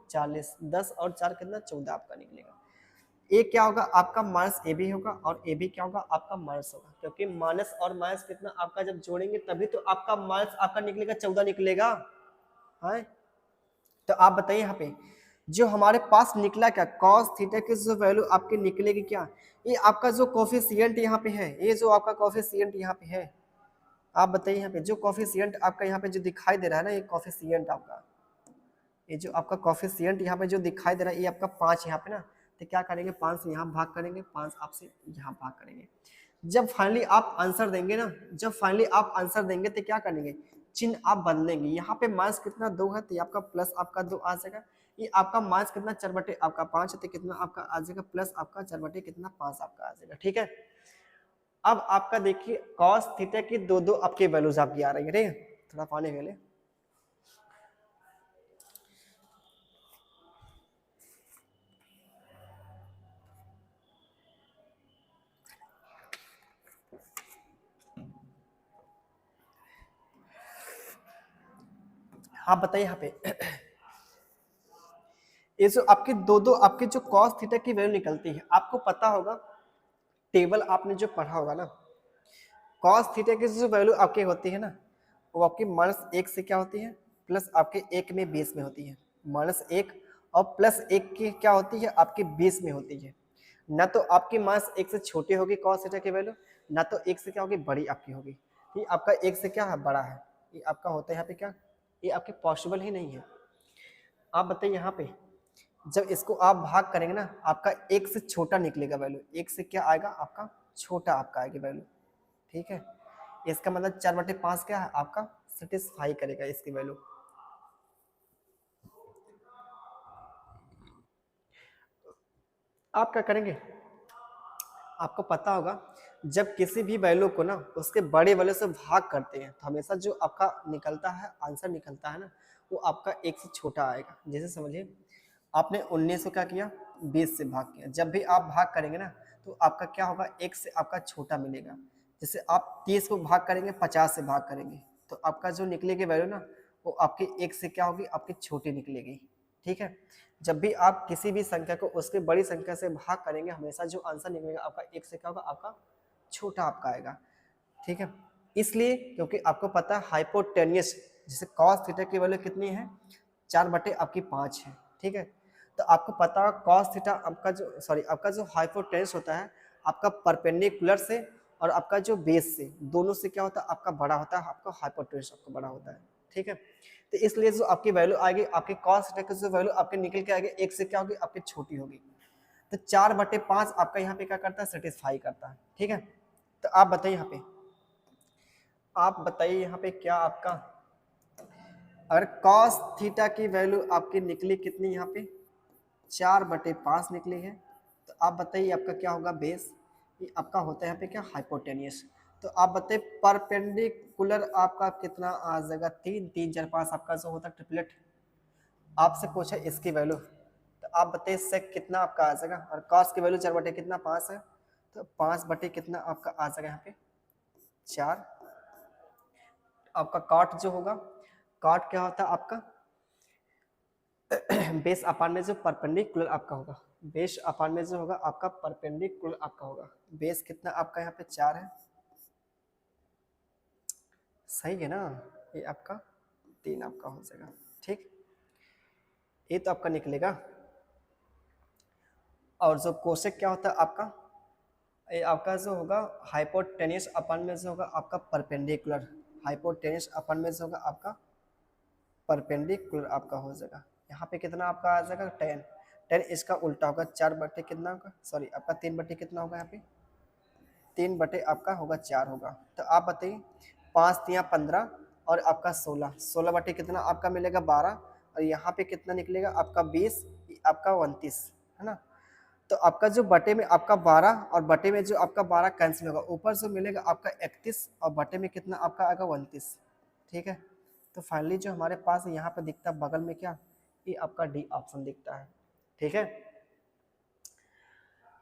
40, 10 और 4 कितना 14 आपका निकलेगा। ए क्या होगा आपका माइनस ए बी होगा, और ए बी क्या होगा आपका माइनस होगा, क्योंकि माइनस और माइनस कितना आपका जब जोड़ेंगे तभी तो आपका माइनस आपका निकलेगा 14 निकलेगा। है, तो आप बताइए यहाँ पे जो हमारे पास निकला क्या, cos थीटा की जो वैल्यू आपकी निकलेगी क्या, ये आपका जो कोफिशिएंट यहाँ पे है, ये जो आपका कोफिशिएंट यहाँ पे है, आप बताइए यहाँ पे जो कोफिशिएंट आपका यहाँ पे जो दिखाई दे रहा है ना, ये कोफिशिएंट आपका, ये जो आपका कोफिशिएंट यहाँ पे जो दिखाई दे रहा है, ये आपका 5 यहाँ पे ना, तो क्या करेंगे 5 से यहाँ भाग करेंगे, 5 आपसे यहाँ भाग करेंगे। जब फाइनली आप आंसर देंगे ना, जब फाइनली आप आंसर देंगे तो क्या करेंगे, चिन्ह आप बदलेंगे। यहाँ पे माइनस कितना 2 है, तो आपका प्लस आपका 2 आ जाएगा। ये आपका माइनस कितना 4 आपका 5 है, तो कितना आपका आ जाएगा, प्लस आपका 4 कितना 5 आपका आ जाएगा। ठीक है, अब आपका देखिए कॉस थीटा की दो आपकी वैल्यूज आपकी आ रही है। ठीक है, थोड़ा पानी ले ले। आप बताइए यहाँ पे ये जो आपके दो आपके जो कॉस थीटा की वैल्यू निकलती है, आपको पता होगा, टेबल आपने जो पढ़ा होगा ना, कॉस थीटा की जो वैल्यू आपकी होती है ना, वो आपकी -1 से क्या होती है, प्लस आपके 1 में बेस में होती है। -1 और +1 की क्या होती है, आपके बेस में होती है। ना तो आपकी -1 से छोटी होगी कॉस थीटा की वैल्यू, ना तो 1 से क्या होगी, बड़ी आपकी होगी। ये आपका 1 से क्या है, बड़ा है। ये आपका होता है यहाँ पे क्या, ये आपके पॉसिबल ही नहीं है। आप बताइए यहाँ पे जब इसको आप भाग करेंगे ना, आपका 1 से छोटा निकलेगा वैल्यू, 1 से क्या आएगा, आपका छोटा आपका आएगी वैल्यू। ठीक है, इसका मतलब 4/5 क्या है, आपका सेटिस्फाई करेगा इसकी वैल्यू। आप क्या करेंगे, आपको पता होगा, जब किसी भी वैल्यू को ना उसके बड़े वैल्यू से भाग करते हैं तो हमेशा जो आपका निकलता है, आंसर निकलता है ना, वो आपका 1 से छोटा आएगा। जैसे समझिए आपने 19 को क्या किया, 20 से भाग किया, जब भी आप भाग करेंगे ना तो आपका क्या होगा, 1 से आपका छोटा मिलेगा। जैसे आप 30 को भाग करेंगे, 50 से भाग करेंगे, तो आपका जो निकलेगी वैल्यू ना, वो आपकी 1 से क्या होगी, आपकी छोटी निकलेगी। ठीक है, जब भी आप किसी भी संख्या को उसके बड़ी संख्या से भाग करेंगे, हमेशा जो आंसर निकलेगा आपका 1 से क्या होगा, आपका छोटा आपका आएगा। ठीक है, इसलिए क्योंकि आपको पता है हाइपोटेनियस, जैसे कॉस थीटा की वैल्यू कितनी है, 4/5 है। ठीक है, तो आपको पता है कॉस थीटा आपका जो आपका जो हाइपोटेनस होता है, आपका परपेंडिकुलर से और आपका जो बेस से, दोनों से क्या होता है, आपका बड़ा होता है, आपका हाइपोटेनस आपका बड़ा होता है। ठीक है, तो इसलिए जो आपकी वैल्यू आएगी, आपकी कॉस थीटा की जो वैल्यू आपके निकल के आएगी, 1 से क्या होगी, आपकी छोटी होगी। तो 4/5 आपका यहाँ पे क्या करता है, सेटिस्फाई करता है। ठीक है, तो आप बताइए यहाँ पे, आप बताइए यहाँ पे क्या आपका, अगर कॉस थीटा की वैल्यू आपकी निकली कितनी, यहाँ पे 4/5 निकली है, तो आप बताइए आपका क्या होगा, बेस। ये आपका होता है यहाँ पे क्या, हाइपोटेनियस। तो आप बताइए परपेंडिकुलर आपका कितना आ जाएगा, 3 3 4 5 आपका जो होता है ट्रिपलेट। आपसे पूछा इसकी वैल्यू, तो आप बताइए सेक कितना आपका आ जाएगा, और कॉस की वैल्यू 4 बटे कितना 5 है, तो 5 बटे कितना आपका आ जाएगा यहाँ पे 4। आपका कॉट जो होगा, कॉट क्या होता है आपका बेस अपान में जो परपेंडिकुलर आपका होगा, बेस अपान में जो होगा आपका परपेंडिकुलर आपका होगा। बेस कितना आपका यहाँ पे 4 है, सही है ना, ये आपका 3 आपका हो जाएगा। ठीक, ये तो आपका निकलेगा। और जो कोसेक क्या होता है आपका, ये आपका जो होगा हाइपोटेनियस अपान में जो होगा आपका परपेंडिकुलर, हाइपोटेनियस अपान में जो होगा आपका परपेंडिकुलर आपका हो जाएगा। यहाँ पे कितना आपका आ जाएगा 10, 10 इसका उल्टा होगा, 4 बटे कितना होगा, आपका 3 बटे कितना होगा, यहाँ पे 3 बटे आपका होगा 4 होगा। तो आप बताइए 5 3 15 और आपका 16, 16 बटे कितना आपका मिलेगा 12, और यहाँ पे कितना निकलेगा आपका 20, आपका 29 है ना। तो आपका जो बटे में आपका 12 और बटे में जो आपका 12 कैंसिल होगा, ऊपर से मिलेगा आपका 31 और बटे में कितना आपका आएगा 29। ठीक है, तो फाइनली जो हमारे पास यहाँ पे दिखता है बगल में क्या, ये आपका डी ऑप्शन दिखता है। ठीक है,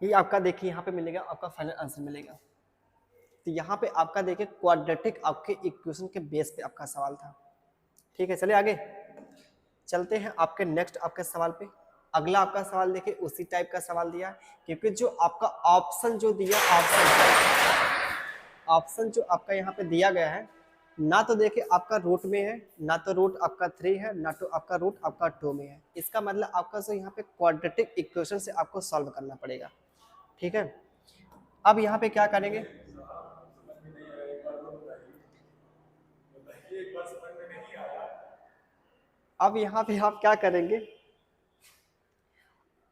ये आपका देखिए यहाँ पे मिलेगा, आपका फाइनल आंसर मिलेगा। तो यहाँ पे आपका देखिए क्वाड्रेटिक आपके इक्वेशन के बेस पे आपका सवाल था। ठीक है, चलिए आगे चलते हैं आपके नेक्स्ट आपके सवाल पे। अगला आपका सवाल देखिए उसी टाइप का सवाल दिया है, क्योंकि जो आपका ऑप्शन जो दिया, ऑप्शन जो आपका यहाँ पे दिया गया है, ना तो देखिए आपका रूट में है, ना तो रूट आपका 3 है, ना तो आपका रूट आपका 2 में है। इसका मतलब आपका जो यहाँ पे क्वाड्रेटिक इक्वेशन से आपको सॉल्व करना पड़ेगा। ठीक है, अब यहाँ पे क्या करेंगे, अब यहाँ पे आप क्या करेंगे,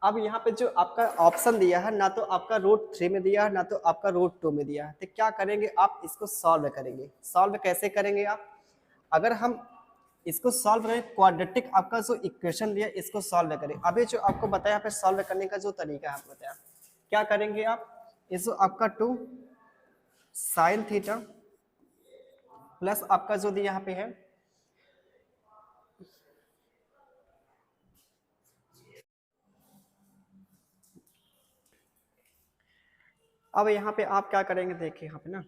अब यहाँ पे जो आपका ऑप्शन दिया है, ना तो आपका रूट 3 में दिया है, ना तो आपका रूट 2 में दिया है, तो क्या करेंगे आप, इसको सॉल्व करेंगे। सॉल्व कैसे करेंगे आप, अगर हम इसको सॉल्व करें, क्वाड्रेटिक आपका जो इक्वेशन दिया इसको सॉल्व करें। अभी जो आपको बताया यहाँ पे सॉल्व करने का जो तरीका है आपको बताया, क्या करेंगे आप, इस जो आपका 2 साइन थीटा प्लस आपका जो दिया यहाँ पे है, अब यहाँ पे आप क्या करेंगे, देखिए यहाँ पे ना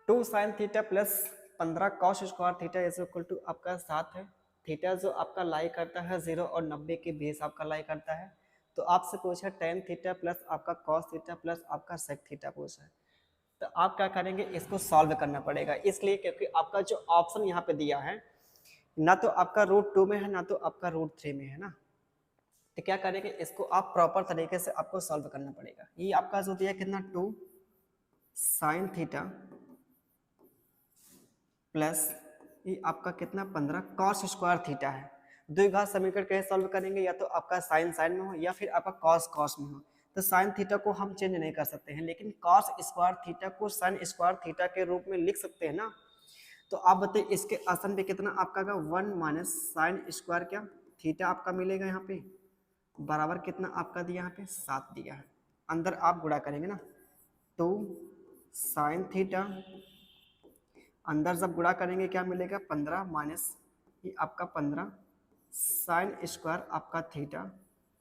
2 sine theta plus 15 cos square theta is equal to आपका 7 है। थीटा जो आपका लाई करता है 0 और 90 के बीच आपका लाई करता है। तो आपसे पूछा टेन थीटा प्लस आपका कॉस थीटा प्लस आपका सेक थीटा पूछा है। तो आप क्या करेंगे, इसको सॉल्व करना पड़ेगा, इसलिए क्योंकि आपका जो ऑप्शन यहाँ पे दिया है ना तो आपका √2 में है ना तो आपका √3 में है ना। तो क्या करेंगे, इसको आप प्रॉपर तरीके से आपको सॉल्व करना पड़ेगा। ये आपका जो दिया कितना 2 साइन थीटा प्लस ये आपका कितना 15 कॉस स्क्वायर थीटा है। द्विघात समीकरण कैसे सॉल्व करेंगे, या तो आपका साइन साइन में हो या फिर आपका कॉस कॉस में हो। तो साइन थीटा को हम चेंज नहीं कर सकते हैं, लेकिन कॉस स्क्वायर थीटा को साइन स्क्वायर थीटा के रूप में लिख सकते हैं ना। तो आप बताइए इसके आसन पे कितना आपका 1 माइनस साइन स्क्वायर क्या थीटा आपका मिलेगा यहाँ पे, बराबर कितना आपका दिया यहाँ पे 7 दिया है। अंदर आप गुणा करेंगे ना, 2 साइन थीटा, अंदर जब गुणा करेंगे क्या मिलेगा 15 माइनस ये आपका 15 साइन स्क्वायर आपका थीटा,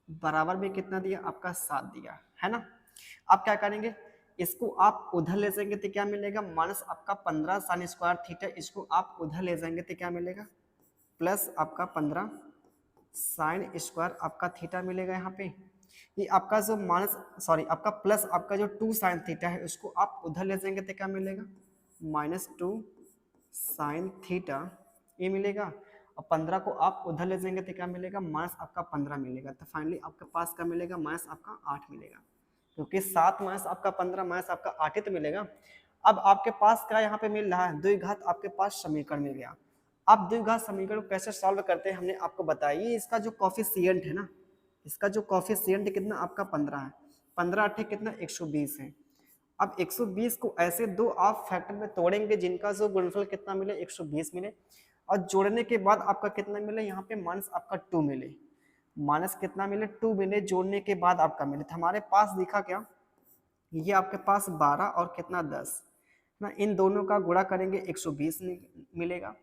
बराबर में कितना दिया आपका 7 दिया है ना। आप क्या करेंगे, इसको आप उधर ले जाएंगे तो क्या मिलेगा माइनस आपका 15 साइन स्क्वायर थीटा, इसको आप उधर ले जाएंगे तो क्या मिलेगा प्लस आपका 15 साइन स्क्वायर आपका थीटा मिलेगा यहाँ पे। ये आपका जो माइनस सॉरी आपका प्लस आपका जो 2 साइन थीटा है उसको आप उधर ले जाएंगे तो क्या मिलेगा -2 साइन थीटा ये मिलेगा, और 15 को आप उधर ले जाएंगे तो क्या मिलेगा माइनस आपका 15 मिलेगा। तो फाइनली आपके पास क्या मिलेगा माइनस आपका 8 मिलेगा, क्योंकि 7 माइनस आपका 15 माइनस आपका 8 ही तो मिलेगा। अब आपके पास क्या यहाँ पे मिल रहा है, द्विघात आपके पास समीकरण मिल गया। अब द्विघात समीकरण को कैसे सॉल्व करते हैं हमने आपको बताया। ये इसका जो कॉफिशिएंट है ना, इसका जो कॉफिशिएंट कितना आपका 15 है, 15 8 कितना 120 है। अब 120 को ऐसे दो आप फैक्टर में तोड़ेंगे जिनका जो गुणनफल कितना मिले 120 मिले, और जोड़ने के बाद आपका कितना मिले यहाँ पे माइनस आपका 2 मिले, माइनस कितना मिले 2 मिले, जोड़ने के बाद आपका मिले। तो हमारे पास दिखा क्या, ये आपके पास 12 और कितना 10 ना, इन दोनों का गुणा करेंगे 120 मिलेगा,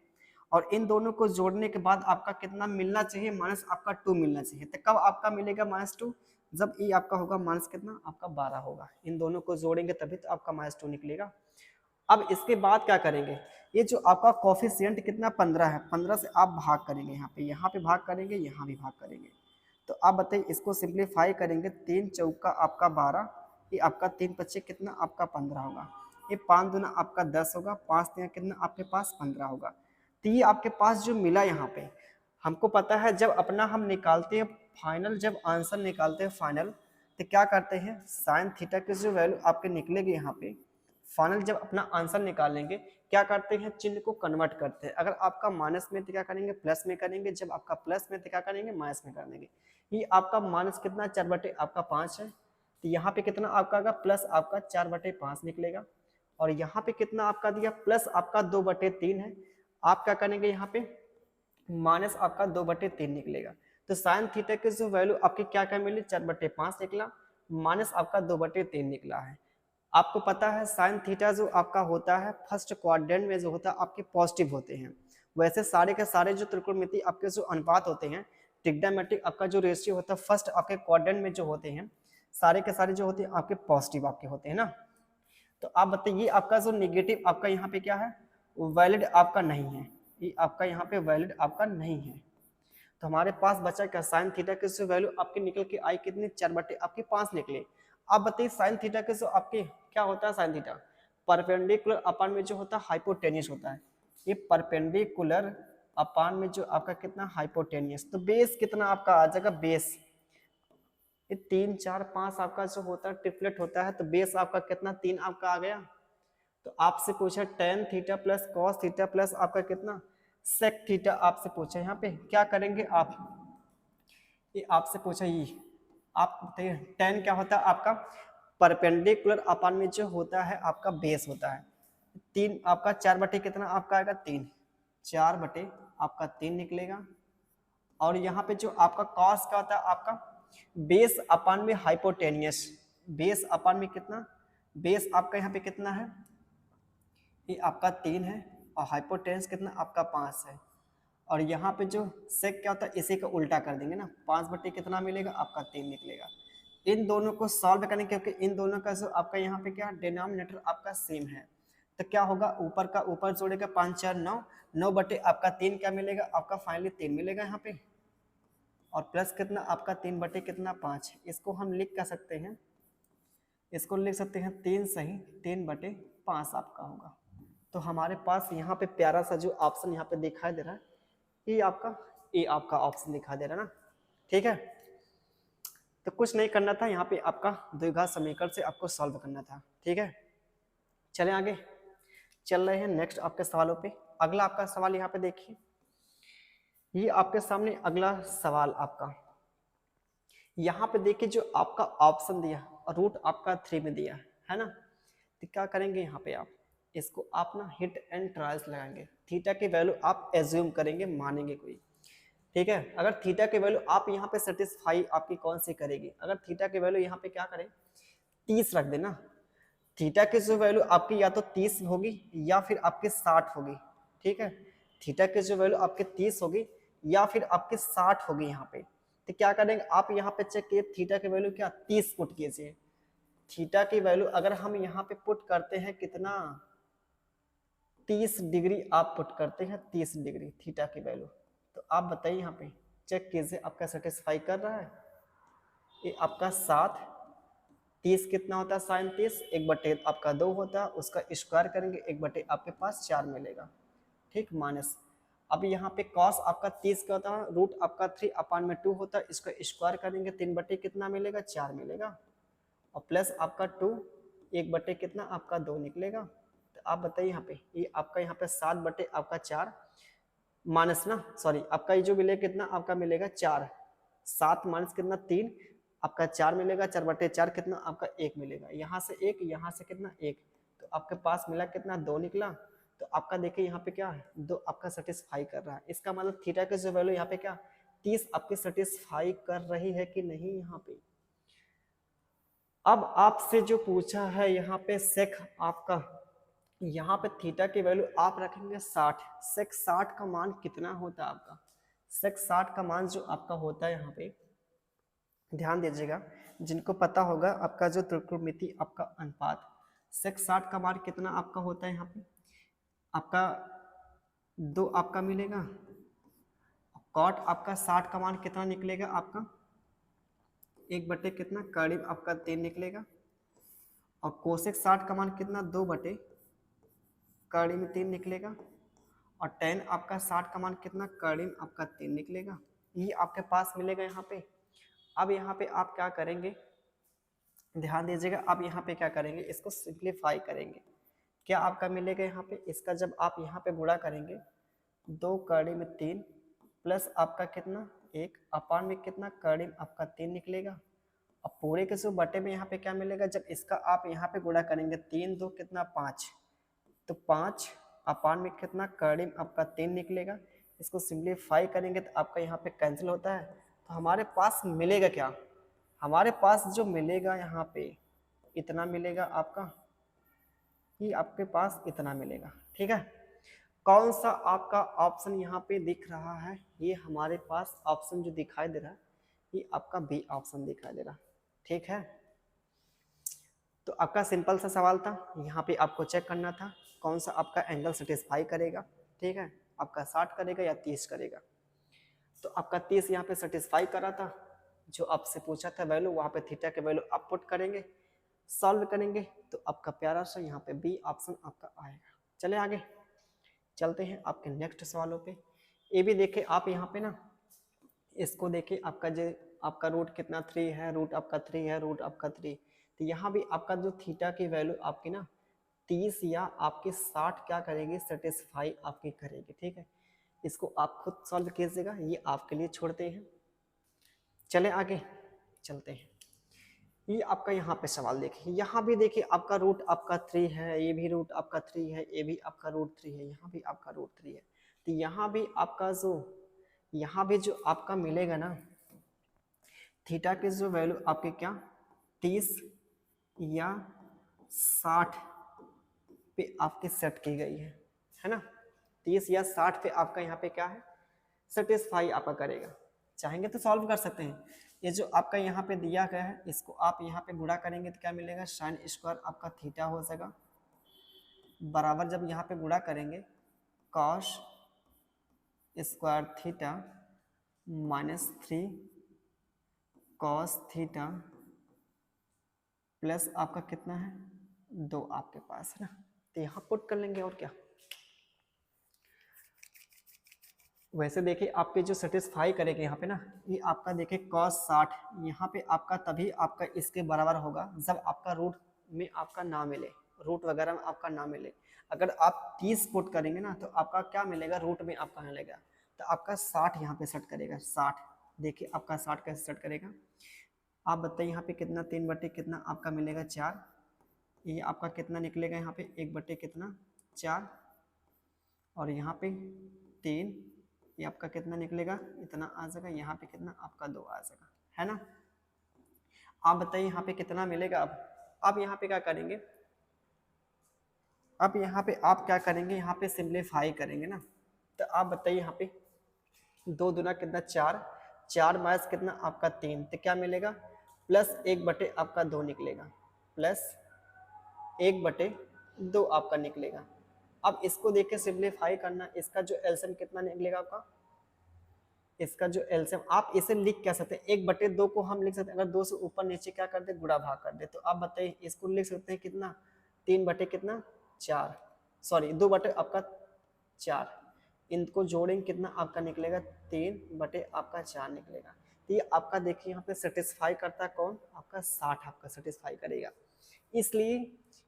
और इन दोनों को जोड़ने के बाद आपका कितना मिलना चाहिए माइनस आपका 2 मिलना चाहिए। तो कब आपका मिलेगा -2, जब ये आपका होगा माइनस कितना आपका 12 होगा। इन दोनों को जोड़ेंगे तभी तो आपका -2 निकलेगा। अब इसके बाद क्या करेंगे, ये जो आपका कॉफिशिएंट कितना 15 है, 15 से आप भाग करेंगे, यहाँ पे भाग करेंगे, यहाँ भी भाग करेंगे। तो आप बताइए इसको सिंप्लीफाई करेंगे, 3 चौका आपका 12, ये आपका 3 पच्चे कितना आपका 15 होगा, ये 5 दूना आपका 10 होगा, 5 तीन कितना आपके पास 15 होगा। तो ये आपके पास जो मिला यहाँ पे, हमको पता है जब अपना हम निकालते हैं फाइनल, जब आंसर निकालते हैं फाइनल, तो क्या करते हैं साइन थीटा की जो वैल्यू आपके निकलेगी यहाँ पे फाइनल, जब अपना आंसर निकालेंगे क्या करते हैं चिन्ह को कन्वर्ट करते हैं। अगर आपका माइनस में तो क्या करेंगे प्लस में करेंगे, जब आपका प्लस में तो क्या करेंगे माइनस में कर देंगे। ये आपका माइनस कितना 4/5 है, तो यहाँ पे कितना आपका आएगा प्लस आपका 4/5 निकलेगा, और यहाँ पे कितना आपका दिया प्लस आपका 2/3 है। आप क्या करेंगे यहाँ पे माइनस आपका 2/3 निकलेगा। तो साइन थीटा की जो वैल्यू आपकी क्या क्या मिली 4/5 निकला, माइनस आपका 2/3 निकला है। आपको पता है साइन थीटा जो आपका होता है फर्स्ट क्वाड्रेंट में जो होता है आपके पॉजिटिव होते हैं। वैसे सारे के सारे जो त्रिकोणमिति आपके जो अनुपात होते हैं, ट्रिग्नोमेट्रिक आपका जो रेशियो होता है फर्स्ट आपके क्वाड्रेंट में जो होते हैं, सारे के सारे जो होते हैं आपके पॉजिटिव आपके होते हैं ना। तो आप बताइए आपका जो निगेटिव आपका यहाँ पे क्या है वैलिड आपका नहीं है, ये आपका यहाँ पे वैलिड आपका नहीं है। तो हमारे पास बचा क्या साइन थीटा की जो वैल्यू आपके निकल के आई कितनी 4/5 निकले। आप बताइए साइन थीटा के जो आपके क्या होता है, साइन थीटा परपेंडिकुलर अपान में जो होता है हाइपोटेनियस होता है। ये परपेंडिकुलर अपान में जो आपका कितना हाइपोटेनियस, तो बेस कितना आपका आ जाएगा बेस, ये 3 4 5 आपका जो होता है ट्रिपलेट होता है, तो बेस आपका कितना 3 आपका आ गया। तो आपसे पूछा tan theta plus cos theta plus आपका कितना सेक थीटा आपसे पूछा। यहाँ पे क्या करेंगे आप, ये आपसे पूछा ये आप बताइए टेन क्या होता है आपका परपेंडिकुलर अपान में जो होता है आपका बेस होता है। 3 आपका 4/3 कितना आपका आएगा 3, 4/3 आपका 3 निकलेगा। और यहाँ पे जो आपका कॉस का होता है आपका बेस अपान में हाइपोटेनियस, बेस अपान में कितना, बेस आपका यहाँ पे कितना है ये आपका 3 है, और हाइपोटेन्स कितना आपका 5 है। और यहाँ पे जो सेक क्या होता है इसी का उल्टा कर देंगे ना, 5/3 कितना मिलेगा आपका 3 निकलेगा। इन दोनों को सॉल्व करेंगे क्योंकि इन दोनों का जो आपका यहाँ पे क्या डिनोमिनेटर आपका सेम है, तो क्या होगा, ऊपर का ऊपर जोड़ेगा 5 4 9, 9 बटे आपका 3 क्या मिलेगा, आपका फाइनली 3 मिलेगा यहाँ पे, और प्लस कितना आपका 3 बटे कितना 5। इसको हम लिख क्या सकते हैं, इसको लिख सकते हैं 3 सही 3 बटे 5 आपका होगा। तो हमारे पास यहाँ पे प्यारा सा जो ऑप्शन यहाँ पे दिखाई दे रहा है, ये आपका ऑप्शन दिखाई दे रहा है ना। ठीक है, तो कुछ नहीं करना था, यहाँ पे आपका द्विघात समीकरण से आपको सॉल्व करना था। ठीक है, चलें आगे, चल रहे हैं नेक्स्ट आपके सवालों पे। अगला आपका सवाल यहाँ पे देखिए, ये आपके सामने अगला सवाल आपका, यहाँ पे देखिए जो आपका ऑप्शन दिया रूट आपका 3 में दिया है ना, तो क्या करेंगे यहाँ पे आप इसको आप ना हिट एंड ट्रायल्स लगाएंगे, थीटा की वैल्यू आप एज्यूम करेंगे, मानेंगे कोई। ठीक है, अगर थीटा की वैल्यू आप यहाँ पे सेटिस्फाई आपकी कौन सी करेगी, अगर थीटा की वैल्यू यहाँ पे क्या करें 30 रख देना, थीटा की जो वैल्यू आपकी या तो 30 होगी या फिर आपकी 60 होगी। ठीक है, थीटा की जो वैल्यू आपके 30 होगी या फिर आपकी 60 होगी यहाँ पे, तो क्या करेंगे आप यहाँ पे चेक किए थीटा की वैल्यू क्या 30 पुट कीजिए। थीटा की वैल्यू अगर हम यहाँ पे पुट करते हैं कितना 30 डिग्री आप पुट करते हैं, 30 डिग्री थीटा की वैल्यू, तो आप बताइए यहाँ पे चेक कीजिए आपका सेटिस्फाई कर रहा है। ये आपका 7 30 कितना होता है साइन 30, 1/2 आपका 2 होता है, उसका स्क्वायर करेंगे 1/2 आपके पास 4 मिलेगा। ठीक, माइनस अब यहाँ पे कॉस आपका 30 का होता है, रूट आपका 3/2 होता है, इसका स्क्वायर करेंगे 3/, कितना मिलेगा 4 मिलेगा, और प्लस आपका 2 1/, कितना आपका 2 निकलेगा। तो आप बताइए यहाँ पे ये आपका यहाँ पे 7/, आपका 4 माइनस ना सॉरी आपका ये जो मिलेगा कितना आपका मिलेगा 4, 7 माइनस कितना 3 आपका 4 मिलेगा, 4/4 कितना आपका 1 मिलेगा, यहाँ से 1 यहाँ से कितना 1, तो आपके पास मिला कितना 2 निकला। तो आपका देखिए यहाँ पे क्या है 2 आपका सेटिस्फाई कर रहा है, इसका मतलब थीटा की जो वैल्यू यहाँ पे क्या 30 आपकी सेटिस्फाई कर रही है कि नहीं यहाँ पे। अब आपसे जो पूछा है यहाँ पे सेक आपका, यहाँ पे थीटा की वैल्यू आप रखेंगे 60, सेक 60 का मान कितना होता है आपका, सेक 60 का मान जो आपका होता है यहाँ पे ध्यान दीजिएगा, जिनको पता होगा आपका जो त्रिकोणमिति आपका अनुपात सेक 60 का मान कितना आपका होता है यहाँ पे आपका 2 आपका मिलेगा, कॉट आपका 60 का मान कितना निकलेगा आपका 1/, कितना करीब आपका 3 निकलेगा, और कोसेक 60 का मान कितना 2/, करीब में 3 निकलेगा, और टेन आपका 60 का मान कितना करीब आपका 3 निकलेगा, ये आपके पास मिलेगा यहाँ पे। अब यहाँ पे आप क्या करेंगे ध्यान दीजिएगा, आप यहाँ पे क्या करेंगे इसको सिंप्लीफाई करेंगे, क्या आपका मिलेगा यहाँ पे इसका जब आप यहाँ पे गुणा करेंगे 2 करीब में 3 प्लस आपका कितना 1 अपान में कितना करीब आपका 3 निकलेगा, अब पूरे के जो बटे में यहाँ पे क्या मिलेगा जब इसका आप यहाँ पे गुणा करेंगे 3 2 कितना 5, तो 5 अपान में कितना करीब आपका 3 निकलेगा, इसको सिंप्लीफाई करेंगे तो आपका यहाँ पे कैंसिल होता है, तो हमारे पास मिलेगा क्या, हमारे पास जो मिलेगा यहाँ पे इतना मिलेगा आपका, ये आपके पास इतना मिलेगा। ठीक है, कौन सा आपका ऑप्शन यहाँ पे दिख रहा है, ये हमारे पास ऑप्शन जो दिखाई दे रहा है ये आपका बी ऑप्शन दिखाई दे रहा है। ठीक है, तो आपका सिंपल सा सवाल था, यहाँ पे आपको चेक करना था कौन सा आपका एंगल सेटिस्फाई करेगा। ठीक है, आपका 60 करेगा या 30 करेगा, तो आपका 30 यहाँ पे सेटिस्फाई कर रहा था, जो आपसे पूछा था वैल्यू वहाँ पे थीटा के वैल्यू आप पुट करेंगे, सॉल्व करेंगे, तो आपका प्यारा सा यहाँ पे बी ऑप्शन आपका आएगा। चले आगे चलते हैं आपके नेक्स्ट सवालों पे। ये भी देखे आप यहाँ पे ना, इसको देखिए आपका जो आपका रूट कितना 3 है, रूट आपका 3 है, रूट आपका 3, तो यहाँ भी आपका जो थीटा की वैल्यू आपकी ना 30 या आपके 60 क्या करेगी सेटिस्फाई आपकी करेगी। ठीक है, इसको आप खुद सॉल्व कीजिएगा, ये आपके लिए छोड़ते हैं। चले आगे चलते हैं, ये आपका यहाँ पे सवाल देखिए, यहाँ भी देखिए आपका रूट आपका 3 है, ये भी रूट आपका 3 है, ये भी आपका रूट 3 है, यहाँ भी आपका रूट 3 है, तो यहाँ भी आपका जो यहाँ भी जो आपका मिलेगा ना थीटा की जो वैल्यू आपके क्या 30 या 60 पे आपकी सेट की गई है ना, 30 या 60 पे आपका यहाँ पे क्या है सेटिस्फाई आपका करेगा। चाहेंगे तो सॉल्व कर सकते हैं, ये जो आपका यहाँ पे दिया गया है इसको आप यहाँ पे गुणा करेंगे तो क्या मिलेगा साइन स्क्वायर आपका थीटा हो जाएगा, बराबर जब यहाँ पे गुणा करेंगे cos square theta minus 3 cos theta plus आपका कितना है 2 आपके पास है ना, तो यहाँ पुट कर लेंगे और क्या। वैसे देखिए आपके जो सेटिस्फाई करेंगे यहाँ पे ना, ये आपका देखिए cos 60 यहाँ पे आपका तभी आपका इसके बराबर होगा जब आपका रूट में आपका ना मिले, रूट वगैरह में आपका ना मिले। अगर आप 30 पुट करेंगे ना तो आपका क्या मिलेगा, रूट में आपका मिलेगा, तो आपका 60 यहाँ पे सेट करेगा 60। देखिए आपका 60 कैसे सेट करेगा, आप बताइए यहाँ पे कितना 3 बटे कितना आपका मिलेगा 4, ये आपका कितना निकलेगा यहाँ पे 1 बटे कितना 4, और यहाँ पे 3, ये आपका कितना निकलेगा इतना आ जाएगा, यहाँ पे कितना आपका 2 आ जाएगा, है ना। आप बताइए यहाँ पे कितना मिलेगा। अब यहाँ पे क्या करेंगे, अब यहाँ पे आप क्या करेंगे, यहाँ पे सिंप्लीफाई करेंगे ना, तो आप बताइए यहाँ पे 2 दूना कितना 4, 4 माइनस कितना आपका 3, तो क्या मिलेगा प्लस 1 बटे आपका 2 निकलेगा, प्लस 1 बटे 2 आपका निकलेगा। अब इसको देख के सिंप्लीफाई करना, इसका जो एलसीएम कितना निकलेगा आपका, इसका जो एलसीएम आप इसे लिख क्या सकते हैं 1 बटे 2 को हम लिख सकते हैं, अगर 2 से ऊपर नीचे क्या कर दे गुणा भाग कर दे, तो आप बताइए इसको लिख सकते हैं कितना 3 बटे कितना 4, सॉरी 2 बटे आपका 4, इनको जोड़ेंगे कितना आपका निकलेगा 3 बटे आपका 4 निकलेगा। तो ये आपका देखिए यहाँ पे सेटिस्फाई करता है कौन, आपका 60 आपका सेटिस्फाई करेगा। इसलिए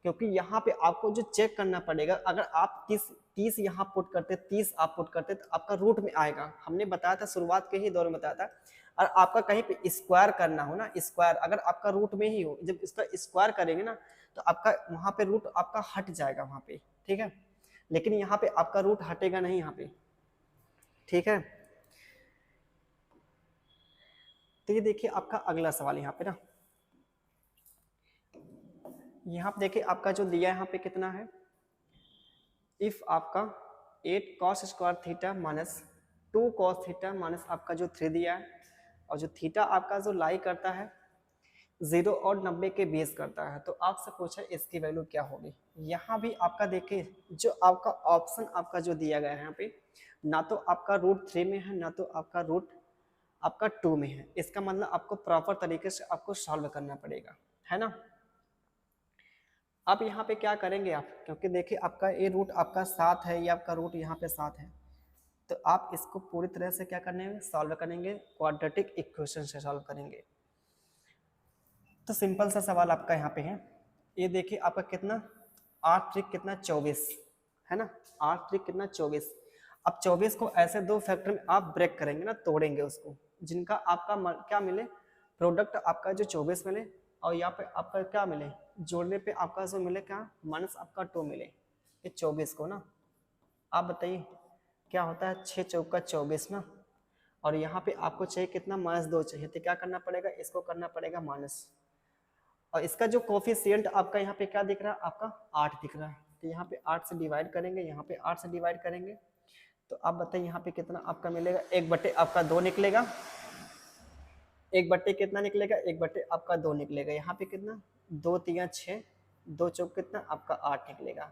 क्योंकि यहाँ पे आपको जो चेक करना पड़ेगा, अगर आप 30 यहाँ पुट करते 30 आप पुट करते तो आपका रूट में आएगा, हमने बताया था शुरुआत के ही दौर में बताया था। और आपका कहीं पे स्क्वायर करना हो ना, स्क्वायर अगर आपका रूट में ही हो, जब इसका स्क्वायर करेंगे ना तो आपका वहां पे रूट आपका हट जाएगा वहां पे, ठीक है, लेकिन यहाँ पे आपका रूट हटेगा नहीं यहाँ पे, ठीक है। तो ये देखिए आपका अगला सवाल यहाँ पे ना, यहाँ पे देखिए आपका जो दिया यहाँ पे कितना है, इफ आपका 8 cos square theta minus 2 cos theta minus आपका जो 3 दिया है, और जो थीटा आपका जो लाई करता है 0 और 90 के बेस करता है, तो आपसे पूछा इसकी वैल्यू क्या होगी। यहाँ भी आपका देखिए जो आपका ऑप्शन आपका जो दिया गया है यहाँ पे, ना तो आपका रूट 3 में है ना तो आपका रूट आपका 2 में है, इसका मतलब आपको प्रॉपर तरीके से आपको सॉल्व करना पड़ेगा, है ना। अब यहाँ पे क्या करेंगे आप, क्योंकि देखिए आपका ये रूट आपका 7 है, ये आपका रूट यहाँ पे 7 है, तो आप इसको पूरी तरह से क्या करने में सॉल्व करेंगे, क्वाड्रेटिक इक्वेशन से सॉल्व करेंगे। तो सिंपल सा सवाल आपका यहाँ पे है, ये देखिए आपका कितना 8 त्रिक कितना 24 है ना, 8 त्रिक कितना 24। अब 24 को ऐसे दो फैक्टर में आप ब्रेक करेंगे ना, तोड़ेंगे उसको, जिनका आपका क्या मिले प्रोडक्ट आपका जो 24 मिले, और यहाँ पे आपका क्या मिले जोड़ने पे आपका जो मिले क्या माइनस आपका 2 मिले, ये 24 को ना, आप बताइए क्या होता है 6 चौका 24 ना, और यहाँ पे आपको चाहिए कितना -2 चाहिए, तो क्या करना पड़ेगा इसको करना पड़ेगा माइनस, और इसका जो कोफिशिएंट आपका यहाँ पे क्या दिख रहा है आपका 8 दिख रहा है, तो यहाँ पे 8 से डिवाइड करेंगे, यहाँ पे 8 से डिवाइड करेंगे, तो आप बताइए यहाँ पे कितना आपका मिलेगा 1 बटे आपका 2 निकलेगा, 1 बटे कितना निकलेगा 1 बटे आपका 2 निकलेगा, यहाँ पे कितना 2 3 6 2 चौक कितना आपका 8 निकलेगा।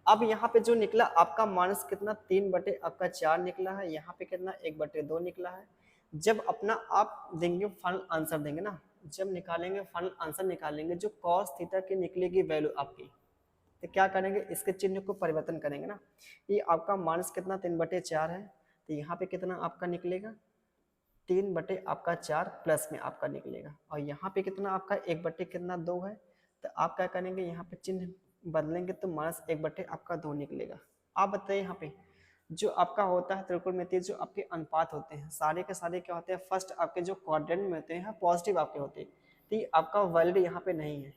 अब यहाँ पे जो निकला आपका माइनस कितना 3 बटे आपका 4 निकला है, यहाँ पे कितना 1 बटे 2 निकला है। जब अपना आप देंगे फाइनल आंसर देंगे ना, जब निकालेंगे फाइनल आंसर निकालेंगे जो कॉस थीटा की निकलेगी वैल्यू आपकी, तो क्या करेंगे इसके चिन्ह को परिवर्तन करेंगे ना, ये आपका माइनस कितना 3 बटे 4 है, तो यहाँ पे कितना आपका निकलेगा 3 बटे आपका 4 प्लस में आपका निकलेगा, और यहाँ पे कितना आपका 1 बटे कितना 2 है, तो आप क्या करेंगे यहाँ पे चिन्ह बदलेंगे तो -1 बटे आपका 2 निकलेगा। आप बताइए यहाँ पे जो आपका होता है त्रिकोणमितीय जो आपके अनुपात होते हैं सारे के सारे क्या होते हैं, फर्स्ट आपके जो क्वाड्रेंट में होते हैं पॉजिटिव आपके होते हैं, तो ये आपका वर्ल्ड यहाँ पे नहीं है,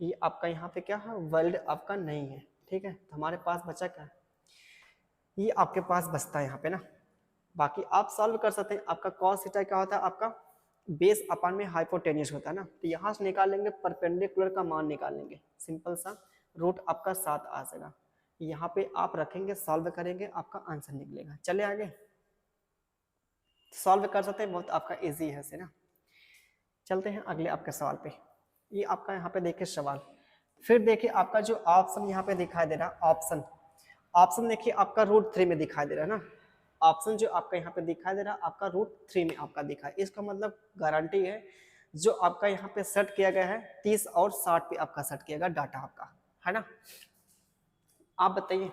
ये आपका यहाँ पे क्या है वर्ल्ड आपका नहीं है, ठीक है। तो हमारे पास बचा क्या, ये आपके पास बचता है यहाँ पे ना, बाकी आप सॉल्व कर सकते हैं। आपका cos थीटा क्या होता है आपका बेस अपान में हाइपोटेन्यूस होता है ना, तो यहाँ से निकाल लेंगे परपेंडिकुलर का मान निकाल लेंगे, सिंपल सा रूट आपका 7 आ जाएगा, यहाँ पे आप रखेंगे सॉल्व करेंगे आपका आंसर निकलेगा। चले आगे सॉल्व कर सकते हैं, बहुत आपका इजी है से ना। चलते हैं अगले आपके सवाल पे, ये आपका यहाँ पे देखिए सवाल, फिर देखिए आपका जो ऑप्शन यहाँ पे दिखाई दे रहा है, ऑप्शन ऑप्शन देखिए आपका √3 में दिखाई दे रहा है ना, ऑप्शन जो आपका यहाँ पे दिखाई दे रहा है आपका √3 में आपका दिखा है। इसका मतलब गारंटी है जो आपका यहाँ पे सेट किया गया है 30 और 60 पे आपका सेट किया गया डाटा आपका, है ना। आप बताइए,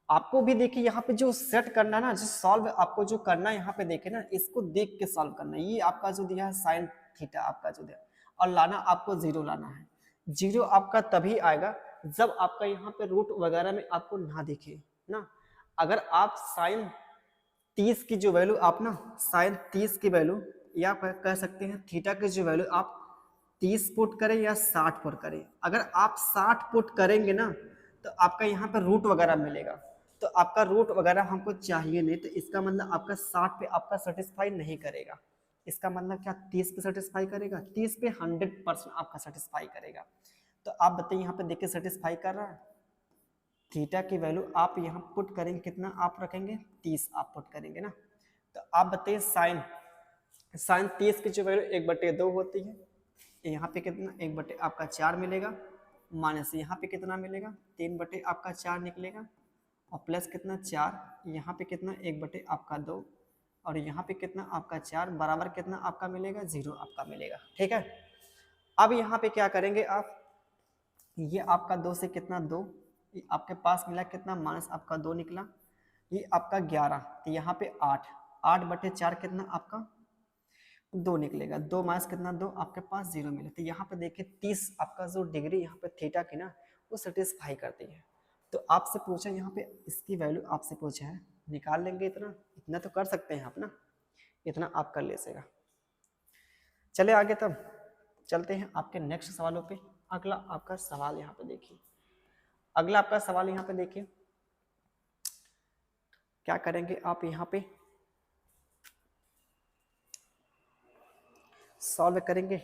आपको भी देखिए यहाँ पे जो सेट करना है ना, जो सॉल्व आपको जो करना है यहाँ पे देखे ना, इसको देख के सॉल्व करना है। ये आपका जो दिया है साइन थीटा आपका जो दिया, और लाना आपको जीरो लाना है। जीरो आपका तभी आएगा जब आपका यहाँ पे रूट वगैरह में आपको ना दिखे ना। अगर आप साइन 30 की जो वैल्यू आप ना साइन 30 की वैल्यू, या कह सकते हैं थीटा की जो वैल्यू आप 30 पुट करें या 60 पुट करें, अगर आप 60 पुट करेंगे ना तो आपका यहाँ पे रूट वगैरह मिलेगा, तो आपका रूट वगैरह हमको चाहिए नहीं, तो इसका मतलब आपका 60 पे आपका सेटिस्फाई नहीं करेगा। इसका मतलब क्या 30 पे सेटिस्फाई करेगा, 30 पे 100% आपका सेटिस्फाई करेगा। तो आप बताइए यहाँ पे देखिए सेटिस्फाई कर रहा है। थीटा की वैल्यू आप यहाँ पुट करेंगे कितना आप रखेंगे 30 आप पुट करेंगे ना। तो आप बताइए साइन साइन 30 की जो वैल्यू 1/2 होती है, यहाँ पे कितना 1/, आपका 4 मिलेगा, माइनस यहाँ पे कितना मिलेगा 3/, आपका 4 निकलेगा, और प्लस कितना 4, यहाँ पे कितना 1/, आपका 2, और यहाँ पे कितना आपका 4 बराबर कितना आपका मिलेगा 0 आपका मिलेगा। ठीक है, अब यहाँ पे क्या करेंगे आप, ये आपका 2 से कितना 2, आपके पास मिला कितना माइनस आपका 2 निकला, ये आपका 11, तो यहाँ पे 8, 8/4 कितना आपका 2 निकलेगा, 2 माइनस कितना 2, आपके पास 0 मिले। तो यहाँ पे देखिए 30 आपका जो डिग्री यहाँ पे थीटा की ना वो सेटिस्फाई करती है। तो आपसे पूछा यहाँ पे इसकी वैल्यू आपसे पूछा है, निकाल लेंगे इतना, इतना तो कर सकते हैं आप ना, इतना आप कर लीजिएगा। चले आगे, तब चलते हैं आपके नेक्स्ट सवालों पे। अगला आपका सवाल यहाँ पे देखिए, अगला आपका सवाल यहाँ पे देखिए, क्या करेंगे आप यहाँ पे सॉल्व करेंगे।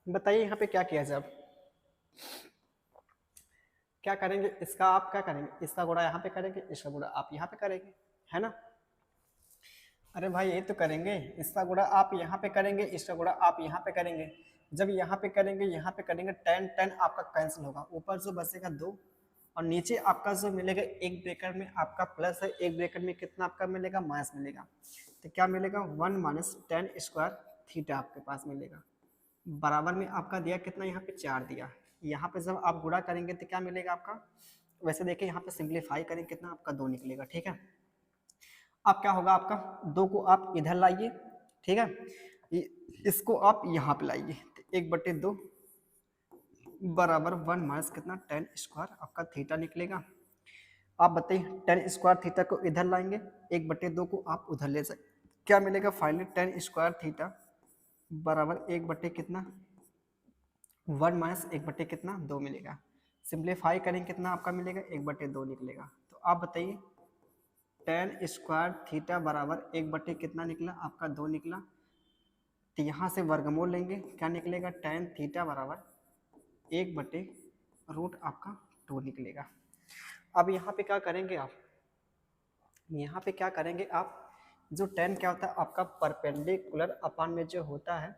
बताइए यहाँ पे क्या किया जाए, क्या करेंगे इसका, आप क्या करेंगे, इसका गुणा यहाँ पे करेंगे, इसका गुणा आप यहाँ पे करेंगे, है ना। अरे भाई ये तो करेंगे, इसका गुणा आप यहाँ पे करेंगे, इसका गुणा आप यहाँ पे करेंगे। जब यहाँ पे करेंगे यहाँ पे करेंगे, टेन टेन आपका कैंसिल होगा, ऊपर जो बचेगा 2, और नीचे आपका जो मिलेगा एक ब्रैकेट में आपका प्लस है, एक ब्रैकेट में कितना आपका मिलेगा माइनस मिलेगा। तो क्या मिलेगा 1 माइनस टेन स्क्वायर थीटा आपके पास मिलेगा, बराबर में आपका दिया कितना यहाँ पे 4 दिया। यहाँ पे जब आप गुणा करेंगे तो क्या मिलेगा आपका, वैसे देखिए यहाँ पे सिंप्लीफाई करेंगे कितना आपका 2 निकलेगा। ठीक है, अब क्या होगा आपका 2 को आप इधर लाइए, ठीक है, इसको आप यहाँ पे लाइए, 1/2 बराबर 1 माइनस कितना टेन स्क्वायर आपका थीटा निकलेगा। आप बताइए टेन स्क्वायर थीटा को इधर लाएंगे, 1/2 को आप उधर ले जाए, क्या मिलेगा फाइनली टेन स्क्वायर थीटा बराबर 1/, कितना 1 माइनस 1/, कितना 2 मिलेगा। सिंप्लीफाई करेंगे कितना आपका मिलेगा 1/2 निकलेगा। तो आप बताइए टेन स्क्वायर थीटा बराबर 1/, कितना निकला आपका 2 निकला। तो यहाँ से वर्गमूल लेंगे, क्या निकलेगा टेन थीटा बराबर 1/रूट आपका 2 निकलेगा। अब यहाँ पे क्या करेंगे आप, यहाँ पे क्या करेंगे आप, जो टेन क्या होता है आपका परपेंडिकुलर अपान में जो होता है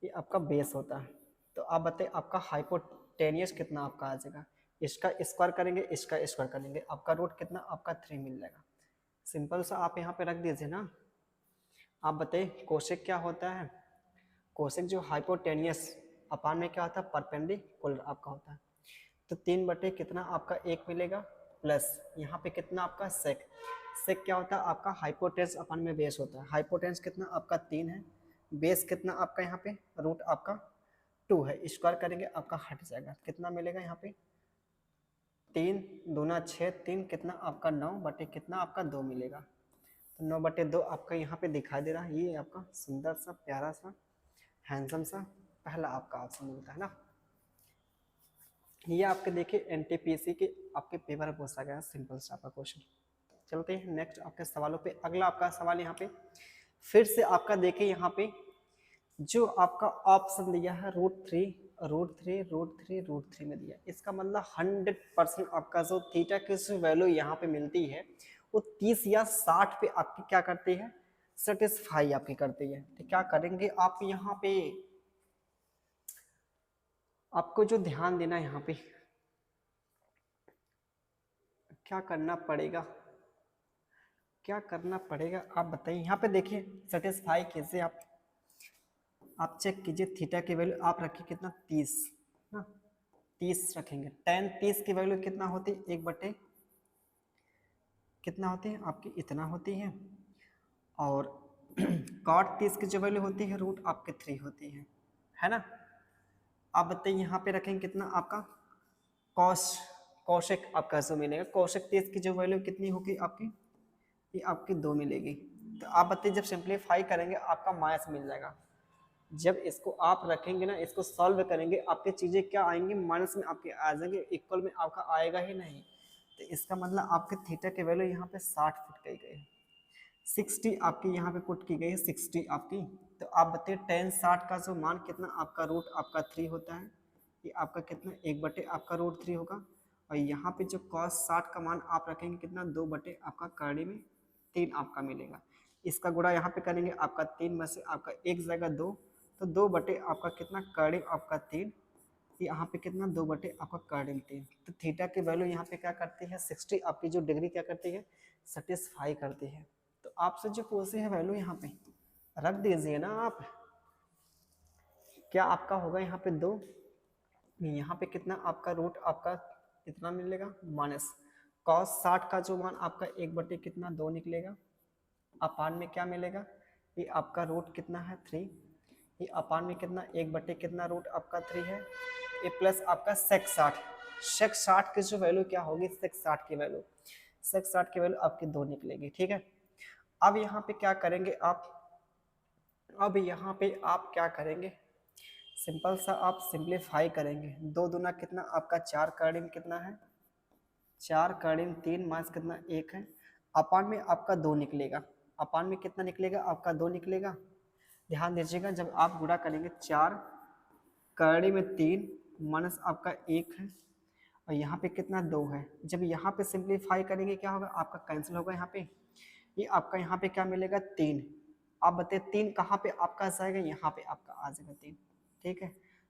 ये आपका बेस होता है। तो आप बताइए आपका हाइपोटेनियस कितना आपका आ जाएगा, इसका स्क्वायर करेंगे इसका स्क्वायर करेंगे, आपका रूट कितना आपका 3 मिल जाएगा। सिंपल सा आप यहाँ पे रख दीजिए ना। आप बताइए कोसेक क्या होता है, कोसेक जो हाइपोटेनियस अपान में क्या होता है परपेंडिकुलर आपका होता है। तो 3/, कितना आपका 1 मिलेगा, प्लस यहाँ पे कितना आपका सेक, सेक क्या होता है आपका हाइपोटेन्स अपन में बेस होता है, हाइपोटेन्स कितना आपका 3 है, बेस कितना आपका यहाँ पे रूट आपका 2 है, स्क्वायर करेंगे आपका हट जाएगा, कितना मिलेगा यहाँ पे 3 दूना 6, 3 कितना आपका 9/, कितना आपका 2 मिलेगा। तो 9/2 आपका यहाँ पे दिखाई दे रहा है, ये आपका सुंदर सा प्यारा सा हैंडसम सा पहला आपका ऑप्शन मिलता है ना। ये आपके देखिए एनटीपीसी के आपके पेपर में पूछा गया सिंपल सा आपका क्वेश्चन। चलते हैं नेक्स्ट आपके सवालों पे। अगला आपका सवाल यहाँ पे फिर से आपका देखिए, यहाँ पे जो आपका ऑप्शन दिया है √3 में दिया, इसका मतलब 100% आपका जो थीटा की जो वैल्यू यहाँ पे मिलती है वो 30 या 60 पे आपकी क्या करती है, सेटिस्फाई आपकी करती है। तो क्या करेंगे आप यहाँ पे, आपको जो ध्यान देना है यहाँ पे क्या करना पड़ेगा, क्या करना पड़ेगा आप बताइए। यहाँ पे देखिए सेटिस्फाई कैसे आप चेक कीजिए। थीटा की वैल्यू आप रखिए कितना 30 ना, 30 रखेंगे। tan 30 की वैल्यू कितना होती है, 1/, कितना होती है आपकी, इतना होती है। और cot 30 की जो वैल्यू होती है रूट आपके 3 होती है ना। आप बताइए यहाँ पे रखेंगे कितना आपका कौशिक आपका जो मिलेगा, कौशिक 30 की जो वैल्यू कितनी होगी आपकी, ये आपकी 2 मिलेगी। तो आप बताइए जब सिंप्लीफाई करेंगे आपका माइनस मिल जाएगा। जब इसको आप रखेंगे ना, इसको सॉल्व करेंगे, आपकी चीजें क्या आएंगी, माइनस में आपके आ जाएंगे, इक्वल में आपका आएगा ही नहीं। तो इसका मतलब आपके थीटा की वैल्यू यहाँ पे 60 पुट की गई है, 60 आपकी यहाँ पे पुट की गई है, 60 आपकी। तो आप बताइए tan 60 का जो मान कितना आपका रूट आपका 3 होता है, ये आपका कितना 1/, आपका √3 होगा। और यहाँ पे जो cos 60 का मान आप रखेंगे कितना 2/, आपका कड़ी में 3 आपका मिलेगा। इसका गुणा यहाँ पे करेंगे आपका 3 में से आपका एक जगह 2, तो 2/, आपका कितना कड़ी आपका 3, यहाँ पे कितना 2/, आपका कड़ी 3। तो थीटा की वैल्यू यहाँ पे क्या करती है 60, आपकी जो डिग्री क्या करती है सेटिस्फाई करती है। तो आपसे जो पूछे है वैल्यू यहाँ पे रख दीजिए ना आप, क्या आपका होगा यहाँ पे 2, यहाँ पे कितना आपका रूट आपका इतना मिलेगा माइनस cos 60 का जो मान आपका 1/, कितना 2 निकलेगा, अपान में क्या मिलेगा, ये आपका रूट कितना है 3, ये अपान में कितना 1/, कितना रूट आपका 3 है, ये प्लस आपका sec 60 की जो वैल्यू क्या होगी, sec 60 की वैल्यू आपकी 2 निकलेगी। ठीक है, अब यहाँ पे क्या करेंगे आप, अब यहाँ पे आप क्या करेंगे, सिंपल सा आप सिंप्लीफाई करेंगे। 2 दूना कितना आपका 4 कड़ी में कितना है, 4 कड़ी में 3 माइनस कितना 1 है, अपान में आपका 2 निकलेगा, अपान में कितना निकलेगा आपका 2 निकलेगा। ध्यान दीजिएगा जब आप गुणा करेंगे 4 कड़ी में 3 माइनस आपका 1 है, और यहाँ पे कितना 2 है, जब यहाँ पे सिंप्लीफाई करेंगे क्या होगा आपका कैंसिल होगा, यहाँ पे ये आपका यहाँ पे क्या मिलेगा 3। आप बताइए 3 कहाँ पे आपका जाएगा, यहाँ पे आपका आ जाएगा 3। ठीक है,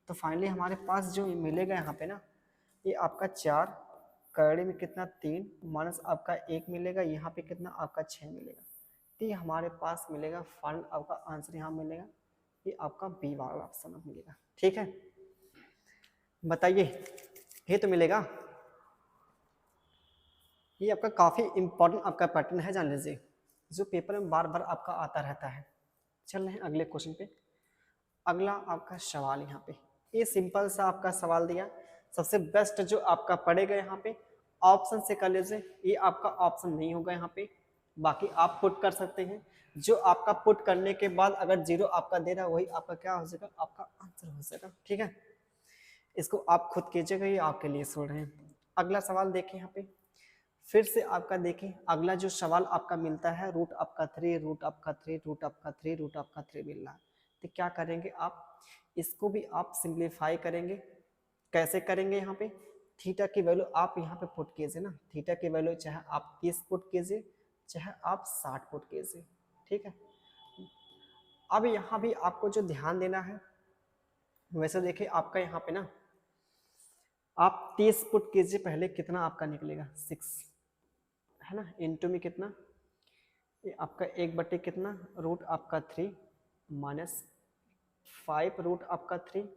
तो फाइनली हमारे पास जो मिलेगा यहाँ पे ना, ये आपका 4 कड़ी में कितना 3 माइनस आपका 1 मिलेगा, यहाँ पे कितना आपका 6 मिलेगा। तो ये हमारे पास मिलेगा फाइनल आपका आंसर यहाँ मिलेगा, ये आपका बी वाला ऑप्शन मिलेगा। ठीक है, बताइए ये तो मिलेगा, ये आपका काफ़ी इंपॉर्टेंट आपका पैटर्न है, जान लीजिए, जो पेपर में बार बार आपका आता रहता है। चल रहे हैं अगले क्वेश्चन पे। अगला आपका सवाल यहाँ पे, ये सिंपल सा आपका सवाल दिया, सबसे बेस्ट जो आपका पड़ेगा यहाँ पे ऑप्शन से कर लीजिए, ये आपका ऑप्शन नहीं होगा यहाँ पे, बाकी आप पुट कर सकते हैं। जो आपका पुट करने के बाद अगर 0 आपका दे रहा है वही आपका क्या हो जाएगा, आपका आंसर हो जाएगा। ठीक है, इसको आप खुद कीजिएगा, ये आपके लिए छोड़ रहे हैं। अगला सवाल देखें यहाँ पे, फिर से आपका देखें अगला जो सवाल आपका मिलता है रूट आपका 3 रूट आपका 3 रूट आपका 3 रूट आपका 3 मिल रहा है। तो क्या करेंगे आप, इसको भी आप सिंप्लीफाई करेंगे। कैसे करेंगे, यहाँ पे थीटा की वैल्यू आप यहाँ पे पुट कीजिए ना, थीटा की वैल्यू चाहे आप 30 पुट कीजिए चाहे आप 60 पुट कीजिए। ठीक है, अब यहाँ भी आपको जो ध्यान देना है, वैसे देखिए आपका यहाँ पे ना आप 30 पुट कीजिए, पहले कितना आपका निकलेगा 6 है ना, इनटू में कितना, ये आपका 1/, कितना रूट आपका 3 माइनस 5 रूट आपका 3,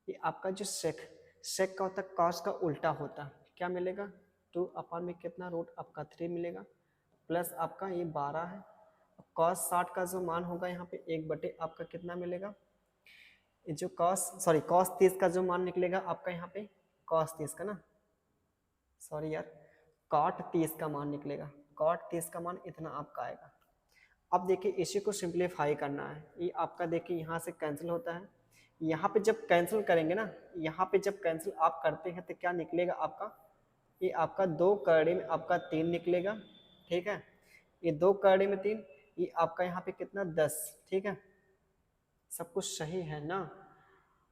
ये आपका जो सेक का होता है कॉस का उल्टा होता है, क्या मिलेगा 2 अपान में कितना रूट आपका 3 मिलेगा, प्लस आपका ये 12 है, कॉस 60 का जो मान होगा यहाँ पे 1/, आपका कितना मिलेगा, ये जो कॉस 30 का जो मान निकलेगा आपका यहाँ पे कॉस 30 का ना, सॉरी यार कॉट 30 का मान निकलेगा, कॉट 30 का मान इतना आपका आएगा। अब देखिए इसी को सिंप्लीफाई करना है, ये आपका देखिए यहाँ से कैंसिल होता है, यहाँ पे जब कैंसिल करेंगे ना, यहाँ पे जब कैंसिल आप करते हैं तो क्या निकलेगा आपका, ये आपका 2 कड़ी में आपका 3 निकलेगा। ठीक है। ये 2 कड़ी में 3, ये आपका यहाँ पे कितना 10, ठीक है। सब कुछ सही है ना।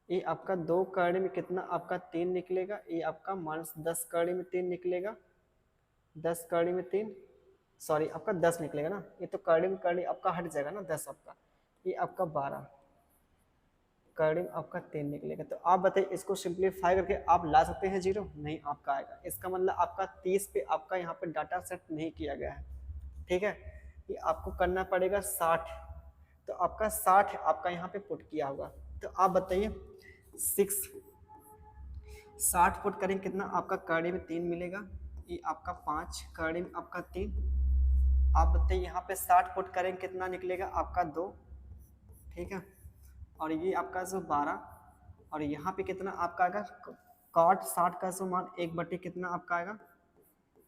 ये आपका 2 कड़ी में कितना आपका 3 निकलेगा, ये आपका -10 कड़ी में 3 निकलेगा, 10 कड़ी में 3, सॉरी आपका 10 निकलेगा ना, ये तो कड़ी में कड़ी आपका हट जाएगा ना 10 आपका, ये आपका 12 कड़ी में आपका 3 निकलेगा। तो आप बताइए इसको सिंप्लीफाई करके आप ला सकते हैं 0? नहीं आपका आएगा। इसका मतलब आपका 30 पे आपका यहाँ पे डाटा सेट नहीं किया गया है, ठीक है। ये आपको करना पड़ेगा 60, तो आपका 60 आपका यहाँ पे पुट किया होगा। तो आप बताइए 60 पुट करेंगे कितना आपका कड़ी में 3 मिलेगा, ये आपका 5 कड़ी में आपका 3। आप बताइए यहाँ पे 60 पुट करेंगे कितना निकलेगा आपका 2, ठीक है। और ये आपका जो 12, और यहाँ पे कितना आपका आएगा कॉट 60 का जो मान 1/, कितना आपका आएगा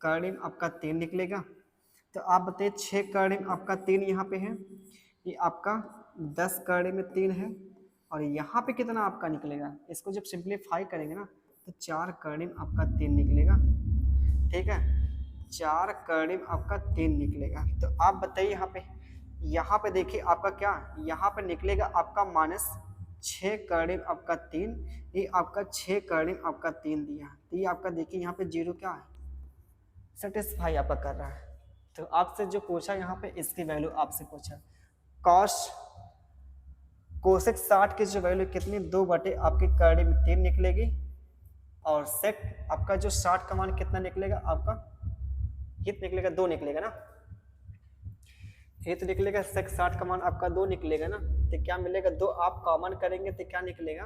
कड़ी में आपका 3 निकलेगा। तो आप बताइए 6 कड़ी में आपका 3 यहाँ पे है, ये आपका 10 कड़ी में 3 है, और यहाँ पे कितना आपका निकलेगा, इसको जब सिंप्लीफाई करेंगे ना तो 4 कड़ी में आपका 3 निकलेगा, ठीक है। 4 कड़ी में आपका 3 निकलेगा। तो आप बताइए यहाँ पे देखिए आपका क्या, यहाँ पे निकलेगा आपका -6 कड़ी में आपका 3, ये आपका 6 कड़ी में आपका 3 दिया, तो ये आपका देखिए यहाँ पे 0 क्या है, सेटिस्फाई आपका कर रहा है। तो आपसे जो पूछा यहाँ पे इसकी वैल्यू आपसे पूछा, कोसेक 60 की जो वैल्यू कितनी 2/, आपकी कड़ी में 3 निकलेगी, और सेक आपका जो 60 का मान कितना निकलेगा आपका, कितना निकलेगा 2 निकलेगा ना, ये तो निकलेगा सेक 60 का मान आपका 2 निकलेगा ना। तो क्या मिलेगा 2 आप कॉमन करेंगे तो क्या निकलेगा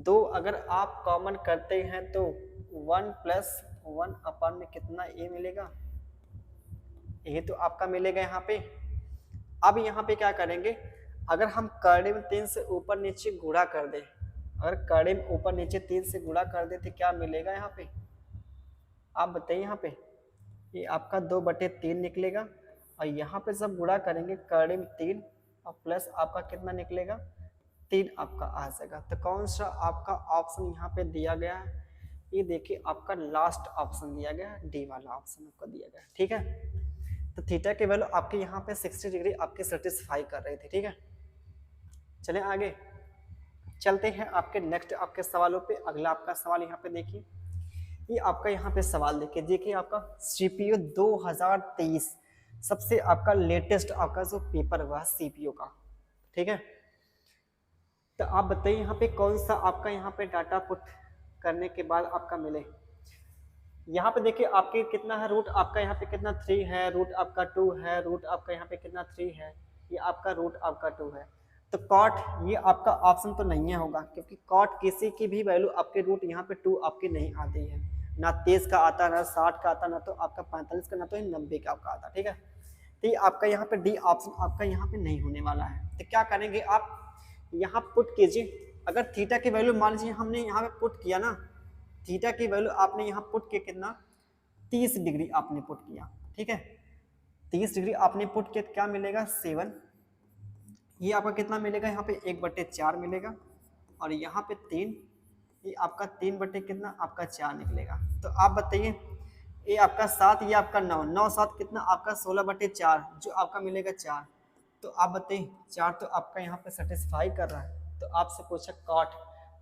2 अगर आप कॉमन करते हैं तो 1 + 1 अपन में कितना ए मिलेगा, ये तो आपका मिलेगा यहाँ पे। अब यहाँ पे क्या करेंगे, अगर हम कड़ी में 3 से ऊपर नीचे गुणा कर दें, अगर कड़ी में ऊपर नीचे 3 से गुणा कर दे तो क्या मिलेगा यहाँ पे, आप बताइए। यहाँ पे ये आपका 2/3 निकलेगा, और यहाँ पे जब गुणा करेंगे कड़ी में 3 और प्लस आपका कितना निकलेगा 3 आपका आ जाएगा। तो कौन सा आपका ऑप्शन यहाँ पे दिया गया है, ये देखिए आपका लास्ट ऑप्शन दिया गया है, डी वाला ऑप्शन आपका दिया गया है, ठीक है। तो थीटा की वैल्यू आपके यहाँ पे 60 डिग्री आपके सेटिस्फाई कर रही थी, ठीक है। चलें आगे चलते हैं आपके नेक्स्ट आपके सवालों पे। अगला आपका सवाल यहाँ पे देखिए, ये आपका यहाँ पे सवाल देखिए आपका सीपीयू 2023 सबसे आपका लेटेस्ट आपका जो पेपर हुआ सीपीयू का, ठीक है। तो आप बताइए यहाँ पे कौन सा आपका यहाँ पे डाटा पुट करने के बाद आपका मिले। यहाँ पे देखिए आपके कितना है रूट आपका यहाँ पे कितना 3 है, रूट आपका 2 है, रूट आपका यहाँ पे कितना 3 है, ये आपका रूट आपका 2 है। तो कॉट ये आपका ऑप्शन तो नहीं है होगा, क्योंकि कॉट किसी की भी वैल्यू आपके रूट यहाँ पे 2 आपकी नहीं आती है, ना 23 का आता, ना 60 का आता, ना तो आपका 45 का, ना तो 90 का आपका आता, ठीक है। तो ये आपका यहाँ पे डी ऑप्शन आपका यहाँ पे नहीं होने वाला है। तो क्या करेंगे आप यहाँ पुट कीजिए, अगर थीटा की वैल्यू मान लीजिए हमने यहाँ पे पुट किया ना, थीटा की वैल्यू आपने यहाँ पुट किया कितना 30 डिग्री आपने पुट किया, ठीक है। 30 डिग्री आपने पुट किया, क्या मिलेगा 7, ये आपका कितना मिलेगा यहाँ पे 1/4 मिलेगा, और यहाँ पे 3, ये आपका 3/, कितना आपका 4 निकलेगा। तो आप बताइए ये आपका 7, ये आपका 9, 9 7 कितना आपका 16/4 जो आपका मिलेगा 4। तो आप बताइए 4 तो आपका यहाँ पे सेटिस्फाई कर रहा है। तो आपसे पूछा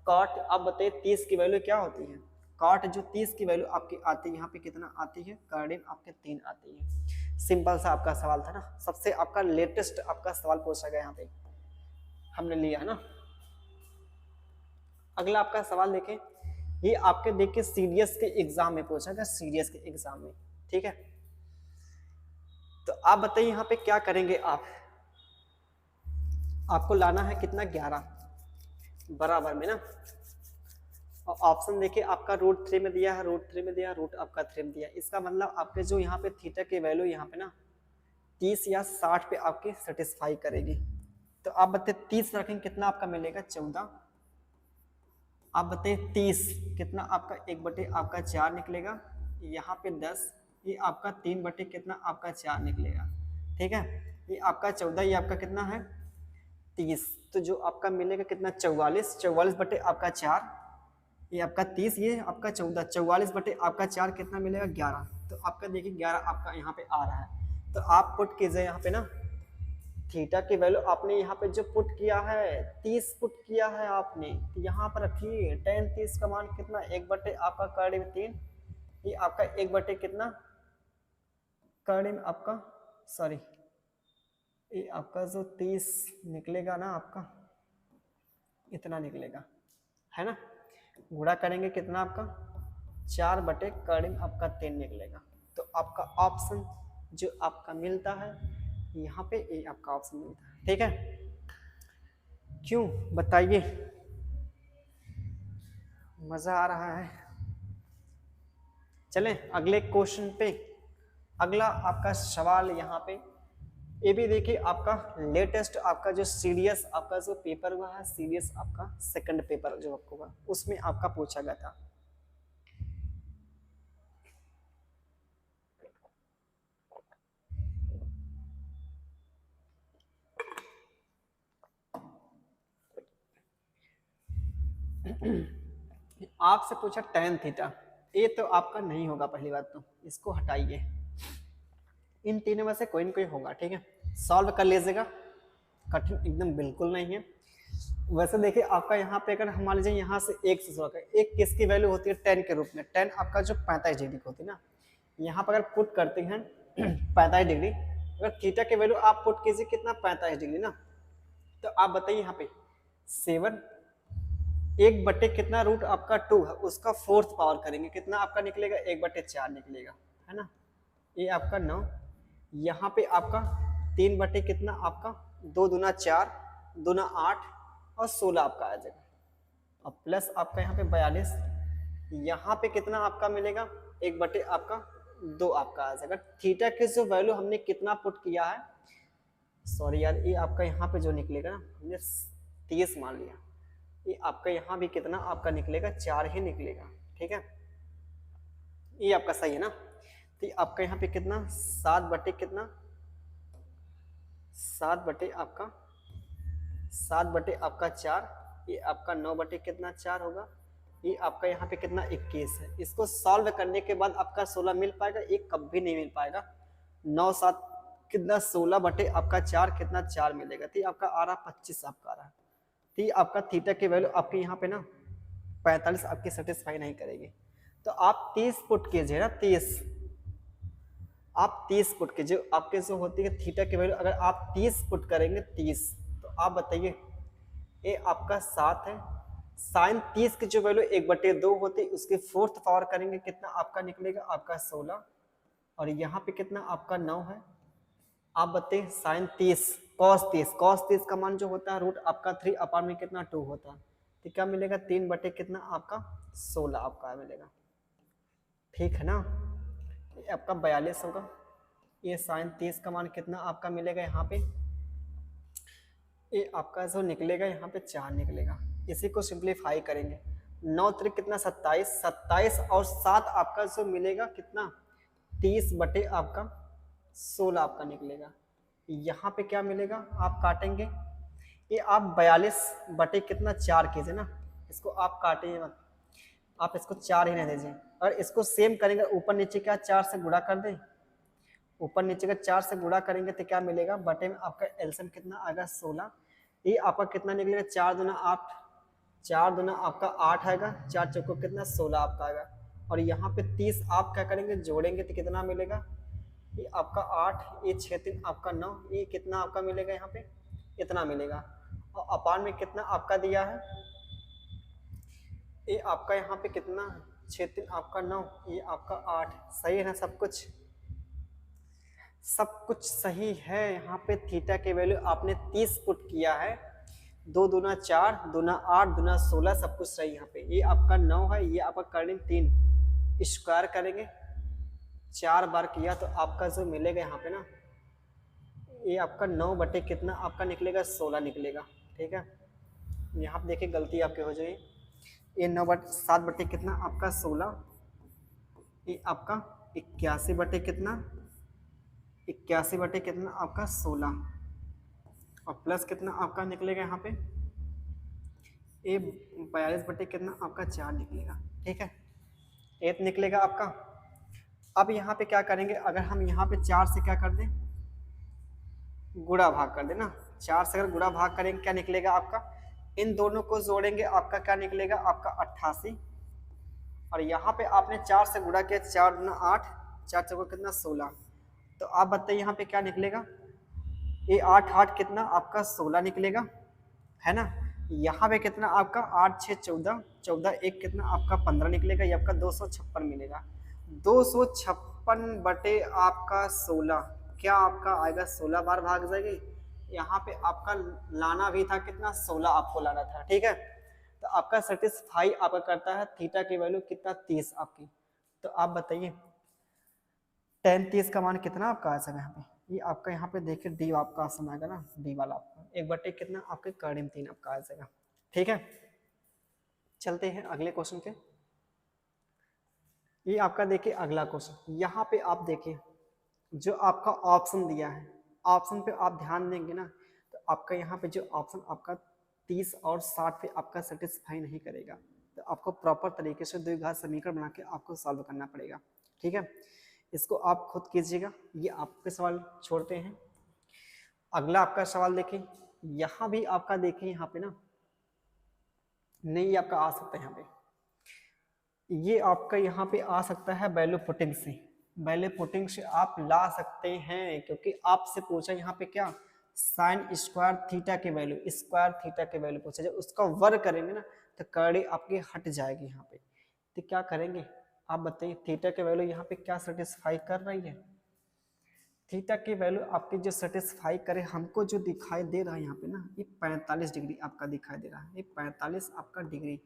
कॉट आप बताइए 30 की वैल्यू क्या होती है, कॉट जो 30 की वैल्यू आपकी आती है यहाँ पे कितना आती है, कड़ी आपके 3 आती है। सिंपल सा आपका सवाल था ना, सबसे आपका लेटेस्ट आपका सवाल पूछा गया यहाँ पे हमने लिया है ना। अगला आपका सवाल देखें, ये आपके देखिए सीडीएस के एग्जाम में पूछा गया, सीडीएस के एग्जाम में, ठीक है। तो आप बताइए यहाँ पे क्या करेंगे आपको लाना है कितना 11 बराबर में ना, और ऑप्शन देखिए आपका √3 में दिया है, √3 में दिया, रूट आपका 3 में दिया। इसका मतलब आपके जो यहाँ पे थीटा की वैल्यू यहाँ पे ना 30 या 60 पे आपकी सेटिस्फाई करेगी। तो आप बताइए 30 रखेंगे कितना आपका मिलेगा 14, आप बताइए 30 कितना आपका 1/, आपका 4 निकलेगा, यहाँ पे 10, ये आपका 3/, कितना आपका 4 निकलेगा, ठीक है। ये आपका 14, ये आपका कितना है 30, तो जो आपका मिलेगा कितना 44, 44/, आपका 4, ये आपका 30, ये आपका 14, 44 बटे आपका 4 कितना मिलेगा 11। तो आपका देखिए 11 आपका यहाँ पे आ रहा है। तो आप पुट कीजिए यहाँ पे ना थीटा की वैल्यू, आपने यहाँ पे जो पुट किया है 30 पुट किया है आपने, तो यहाँ पर रखिए tan 30 का मान कितना 1 बटे आपका कर्ण 3, ये आपका 1 बटे कितना कर्ण आपका, सॉरी ये आपका जो 30 निकलेगा ना आपका इतना निकलेगा है ना, गुणा करेंगे कितना आपका 4 बटे कर्ण आपका 3 निकलेगा। तो आपका ऑप्शन जो आपका मिलता है यहाँ पे ए आपका ऑप्शन मिलता है। ठीक है, क्यों बताइए, मजा आ रहा है? चलें अगले क्वेश्चन पे। अगला आपका सवाल यहाँ पे ये भी देखिए, आपका लेटेस्ट आपका जो सीडीएस आपका जो पेपर हुआ है, सीडीएस आपका सेकंड पेपर जो आपको हुआ उसमें आपका पूछा गया था। आपसे पूछा tan थीटा, ये तो आपका नहीं होगा, पहली बात तो इसको हटाइए, इन तीनों में से कोई ना कोई होगा। ठीक है, सॉल्व कर लीजिएगा, कठिन एकदम बिल्कुल नहीं है। वैसे देखिए आपका यहाँ पे अगर मान लीजिए यहाँ से एक से शुरू करें, एक किसकी वैल्यू होती है tan के रूप में, tan आपका जो 45 डिग्री की होती है ना, यहाँ पर अगर पुट करते हैं 45 डिग्री, अगर थीटा की वैल्यू आप पुट कीजिए कितना 45 डिग्री ना, तो आप बताइए यहाँ पे 7 1 बटे कितना रूट आपका 2 है उसका 4th पावर करेंगे कितना आपका निकलेगा 1 बटे 4 निकलेगा, है ना, ये आपका 9, यहाँ पे आपका 3 बटे कितना आपका 2 दूना 4 दूना 8 और 16 आपका आ जाएगा, और प्लस आपका यहाँ पे 42, यहाँ पे कितना आपका मिलेगा 1 बटे आपका 2 आपका आ जाएगा। थीटा की जो वैल्यू हमने कितना पुट किया है, सॉरी यार, ये आपका यहाँ पे जो निकलेगा ना हमने 30 मान लिया, ये आपका यहाँ भी कितना आपका निकलेगा 4 ही निकलेगा। ठीक है, ये आपका सही है ना, तो ये आपका यहाँ पे कितना 7 बटे कितना 7 बटे आपका 7 बटे आपका 4, ये आपका 9 बटे कितना 4 होगा, ये आपका यहाँ पे कितना 21 है। इसको सॉल्व करने के बाद आपका 16 मिल पाएगा, एक कभी नहीं मिल पाएगा। 9 7 कितना 16 बटे आपका 4 कितना 4 मिलेगा, तो ये आपका आ रहा 25 आपका आ रहा है। तो ये आपका थीटा की वैल्यू आपके यहाँ पे ना 45 आपकी सेटिस्फाई नहीं करेगी, तो आप 30 पुट कीजिए ना, 30 आप 30 पुट कीजिए, आपके जो होती है थीटा की वैल्यू अगर आप 30 पुट करेंगे 30, तो आप बताइए ये आपका 7 है, साइन 30 की जो वैल्यू 1 बटे 2 होती है उसकी 4th पावर करेंगे कितना आपका निकलेगा आपका 16, और यहाँ पे कितना आपका 9 है। आप बताइए साइन 30 कॉस 30, कॉस 30 का मान जो होता है रूट आपका 3 अपान में कितना 2 होता है, तो क्या मिलेगा 3 बटे कितना आपका 16 आपका मिलेगा। ठीक है ना, ये आपका 42 होगा, ये साइन 30 का मान कितना आपका मिलेगा यहाँ पे, ये आपका जो निकलेगा यहाँ पे 4 निकलेगा। इसी को सिंप्लीफाई करेंगे, 9 त्रिक कितना 27, 27 और 7 आपका जो मिलेगा कितना 30 बटे आपका 16 आपका निकलेगा। यहाँ पे क्या मिलेगा आप काटेंगे, ये आप 42 बटे कितना 4 कीजिए ना, इसको आप काटिए मत, आप इसको 4 ही नहीं दीजिए, और इसको सेम करेंगे ऊपर नीचे क्या 4 से गुणा कर दें, ऊपर नीचे का 4 से गुणा करेंगे तो क्या मिलेगा बटे में आपका एलसीएम कितना आएगा 16, ये आपका कितना निकलेगा 4 दूना 8, 4 दूना आपका 8 आएगा, 4 चौको कितना 16 आपका आएगा, और यहाँ पे 30 आप क्या करेंगे जोड़ेंगे तो कितना मिलेगा, ये आपका 8, ये 6 3 आपका 9, ये कितना आपका मिलेगा यहाँ पे इतना मिलेगा, और अपान में कितना आपका दिया है, ये आपका यहाँ पे कितना 6 3 आपका 9, ये आपका 8, सही है ना, सब कुछ सही है। यहाँ पे थीटा के वैल्यू आपने 30 पुट किया है, 2 दूना 4 दूना 8 दूना 16 सब कुछ सही। यहाँ पे ये आपका 9 है, ये आपका कर्ण 3 स्क्वायर करेंगे 4 बार किया तो आपका जो मिलेगा यहाँ पे ना, ये आपका 9 बटे कितना आपका निकलेगा 16 निकलेगा। ठीक है, यहाँ पे देखिए गलती आपके हो जाए, ये 9 बटे 7 बटे कितना आपका 16, ये आपका 81 बटे कितना 81 बटे कितना आपका 16, और प्लस कितना आपका निकलेगा यहाँ पे, ए 42 बटे कितना आपका 4 निकलेगा, ठीक है, एथ निकलेगा आपका। अब यहाँ पे क्या करेंगे, अगर हम यहाँ पे 4 से क्या कर दें, गुणा भाग कर देना, 4 से अगर गुणा भाग करेंगे क्या निकलेगा आपका, इन दोनों को जोड़ेंगे आपका क्या निकलेगा आपका 88, और यहाँ पे आपने 4 से गुणा किया, 4 गुना 8, 4 चौको कितना 16, तो आप बताइए यहाँ पे क्या निकलेगा, ये 8 8 कितना आपका 16 निकलेगा, है ना। यहाँ पे कितना आपका 8 6 14, 14 1 कितना आपका 15 निकलेगा, ये आपका 256 मिलेगा। 256 बटे आपका 16 क्या आपका आएगा, 16 बार भाग जाएगी। यहाँ पे आपका लाना भी था कितना, 16 आपको लाना था, ठीक है। तो आपका सेटिस्फाई आपका करता है थीटा की वैल्यू कितना 30 आपकी। तो आप बताइए tan 30 का मान कितना आपका आ जाएगा यहाँ पे, ये आपका यहाँ पे देखिए डी आपका आसान आएगा ना, डी वाला आपका 1 बटे कितना आपके कर्णिम 3 आपका आ जाएगा, ठीक है। चलते हैं अगले क्वेश्चन पे। ये आपका देखिए अगला क्वेश्चन, यहाँ पे आप देखिए जो आपका ऑप्शन दिया है, ऑप्शन पे आप ध्यान देंगे ना, तो आपका यहाँ पे जो ऑप्शन आपका 30 और 60 पे आपका सेटिस्फाई नहीं करेगा, तो आपको प्रॉपर तरीके से द्विघात समीकरण बना के आपको सॉल्व करना पड़ेगा, ठीक है। इसको आप खुद कीजिएगा, ये आपके सवाल छोड़ते हैं। अगला आपका सवाल देखिए, यहाँ भी आपका देखिए यहाँ पे ना, नहीं आपका आ सकता है यहाँ पे, ये आपका यहाँ पे आ सकता है वैल्यू पुटिंग से, वैल्यू पुटिंग से आप ला सकते हैं, क्योंकि आपसे पूछा यहाँ पे क्या, साइन स्क्वायर थीटा की वैल्यू, स्क्वायर थीटा की वैल्यू पूछा, जब उसका वर्ग करेंगे ना तो कर्ड़ी आपकी हट जाएगी यहाँ पे। तो क्या करेंगे आप बताइए, थीटा की वैल्यू यहाँ पे क्या सेटिस्फाई कर रही है, थीटा की वैल्यू आपकी जो सेटिस्फाई करे, हमको जो दिखाई दे रहा है यहाँ पे ना, ये 45 डिग्री आपका दिखाई दे रहा है, ये 45 आपका डिग्री।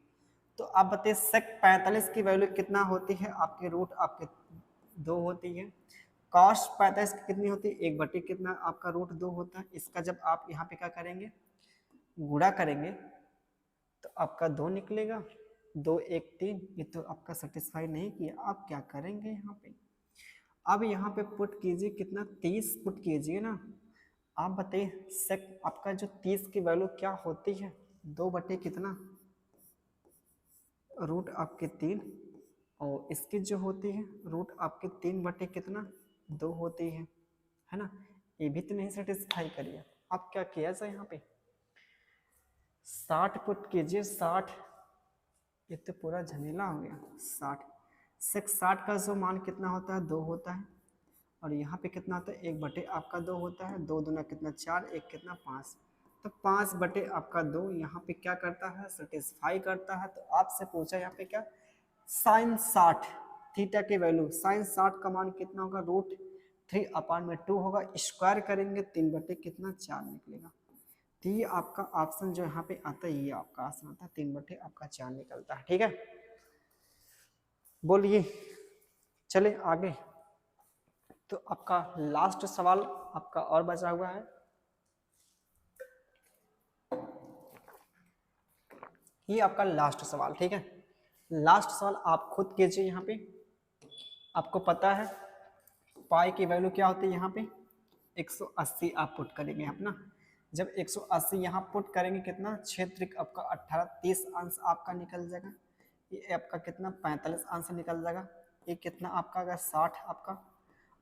तो आप बताइए सेक 45 की वैल्यू कितना होती है आपके, रूट आपके 2 होती है। कॉस 45 की कितनी होती है, 1 बटे कितना आपका रूट 2 होता है। इसका जब आप यहाँ पे क्या करेंगे, गुणा करेंगे तो आपका 2 निकलेगा, 2 1 3, ये तो आपका सेटिस्फाई नहीं किया। आप क्या करेंगे यहाँ पे, अब यहाँ पे पुट कीजिए कितना, 30 पुट कीजिए ना। आप बताइए सेक आपका जो 30 की वैल्यू क्या होती है, 2 बटे कितना रूट आपके 3, और इसकी जो होती है रूट आपके 3 बटे कितना 2 होती है ना। ये भी तो नहीं सेटिस्फाई करिए, आप क्या किया जाए यहाँ पे 60 पुट कीजिए, 60, ये तो पूरा झमेला हो गया। 60 सेक 60 का जो मान कितना होता है 2 होता है, और यहाँ पे कितना आता है 1 बटे आपका 2 होता है, 2 दूना कितना 4, 1 कितना 5, तो 5 बटे आपका 2 यहाँ पे क्या करता है सेटिस्फाई करता है। तो आपसे पूछा यहाँ पे क्या, साइन 60 थीटा की वैल्यू, साइन 60 का मान कितना होगा, रूट 3/2 होगा, स्क्वायर करेंगे 3 बटे कितना 4 निकलेगा। तो ये आपका ऑप्शन जो यहाँ पे आता है, ये आपका ऑप्शन आता है 3 बटे आपका 4 निकलता है, ठीक है। बोलिए चले आगे। तो आपका लास्ट सवाल आपका और बचा हुआ है, ये आपका लास्ट सवाल, ठीक है। लास्ट सवाल आप खुद कीजिए, यहाँ पे आपको पता है पाई की वैल्यू क्या होती है, यहाँ पे 180 आप पुट करेंगे अपना। जब 180 यहाँ पुट करेंगे कितना, क्षेत्र आपका 18, 30 अंश आपका निकल जाएगा, ये आपका कितना 45 अंश निकल जाएगा, ये कितना आपका आएगा 60 आपका,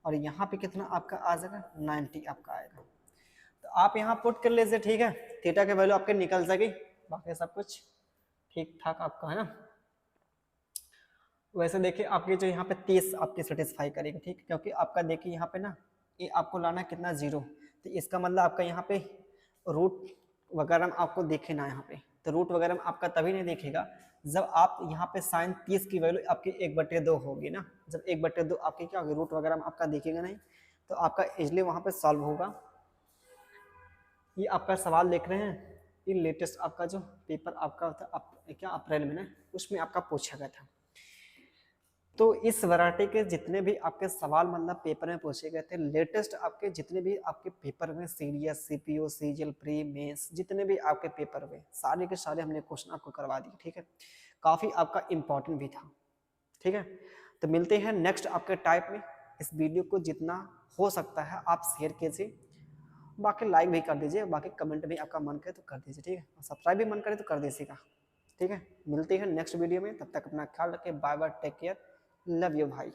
और यहाँ पे कितना आपका आ जाएगा 90 आपका आएगा। तो आप यहाँ पुट कर लीजिए, ठीक है, थीटा की वैल्यू आपके निकल जाएगी, बाकी सब कुछ ठीक ठाक आपका है ना। वैसे देखिए आपके जो यहाँ पे 30 आपकी सेटिस्फाई करेगी, ठीक, क्योंकि आपका देखिए यहाँ पे ना ये आपको लाना कितना 0, तो इसका मतलब आपका यहाँ पे रूट वगैरह आपको देखे ना यहाँ पे, तो रूट वगैरह आपका तभी नहीं देखेगा जब आप यहाँ पे साइन 30 की वैल्यू आपकी 1/2 होगी ना, जब 1/2 आपकी क्या होगी, रूट वगैरह आपका देखेगा नहीं, तो आपका इजली वहाँ पे सॉल्व होगा। ये आपका सवाल देख रहे हैं, ये लेटेस्ट आपका जो पेपर आपका था क्या अप्रैल में ना, उसमें आपका पूछा गया था। तो इस वैरायटी के जितने भी आपके सवाल मतलब पेपर में पूछे गए थे, लेटेस्ट आपके जितने भी आपके पेपर में CDS, CPO, CGL, pre, mains, जितने भी आपके पेपर हुए सारे के सारे हमने क्वेश्चन आपको करवा दिए, ठीक है। काफ़ी आपका इम्पोर्टेंट भी था, ठीक है। तो मिलते हैं नेक्स्ट आपके टाइप में। इस वीडियो को जितना हो सकता है आप शेयर कीजिए, बाकी लाइक भी कर दीजिए, बाकी कमेंट भी आपका मन करे तो कर दीजिए, ठीक है, और सब्सक्राइब भी मन करे तो कर दीजिएगा। ठीक है, मिलते हैं नेक्स्ट वीडियो में, तब तक अपना ख्याल रखें, bye bye, take care, love you भाई।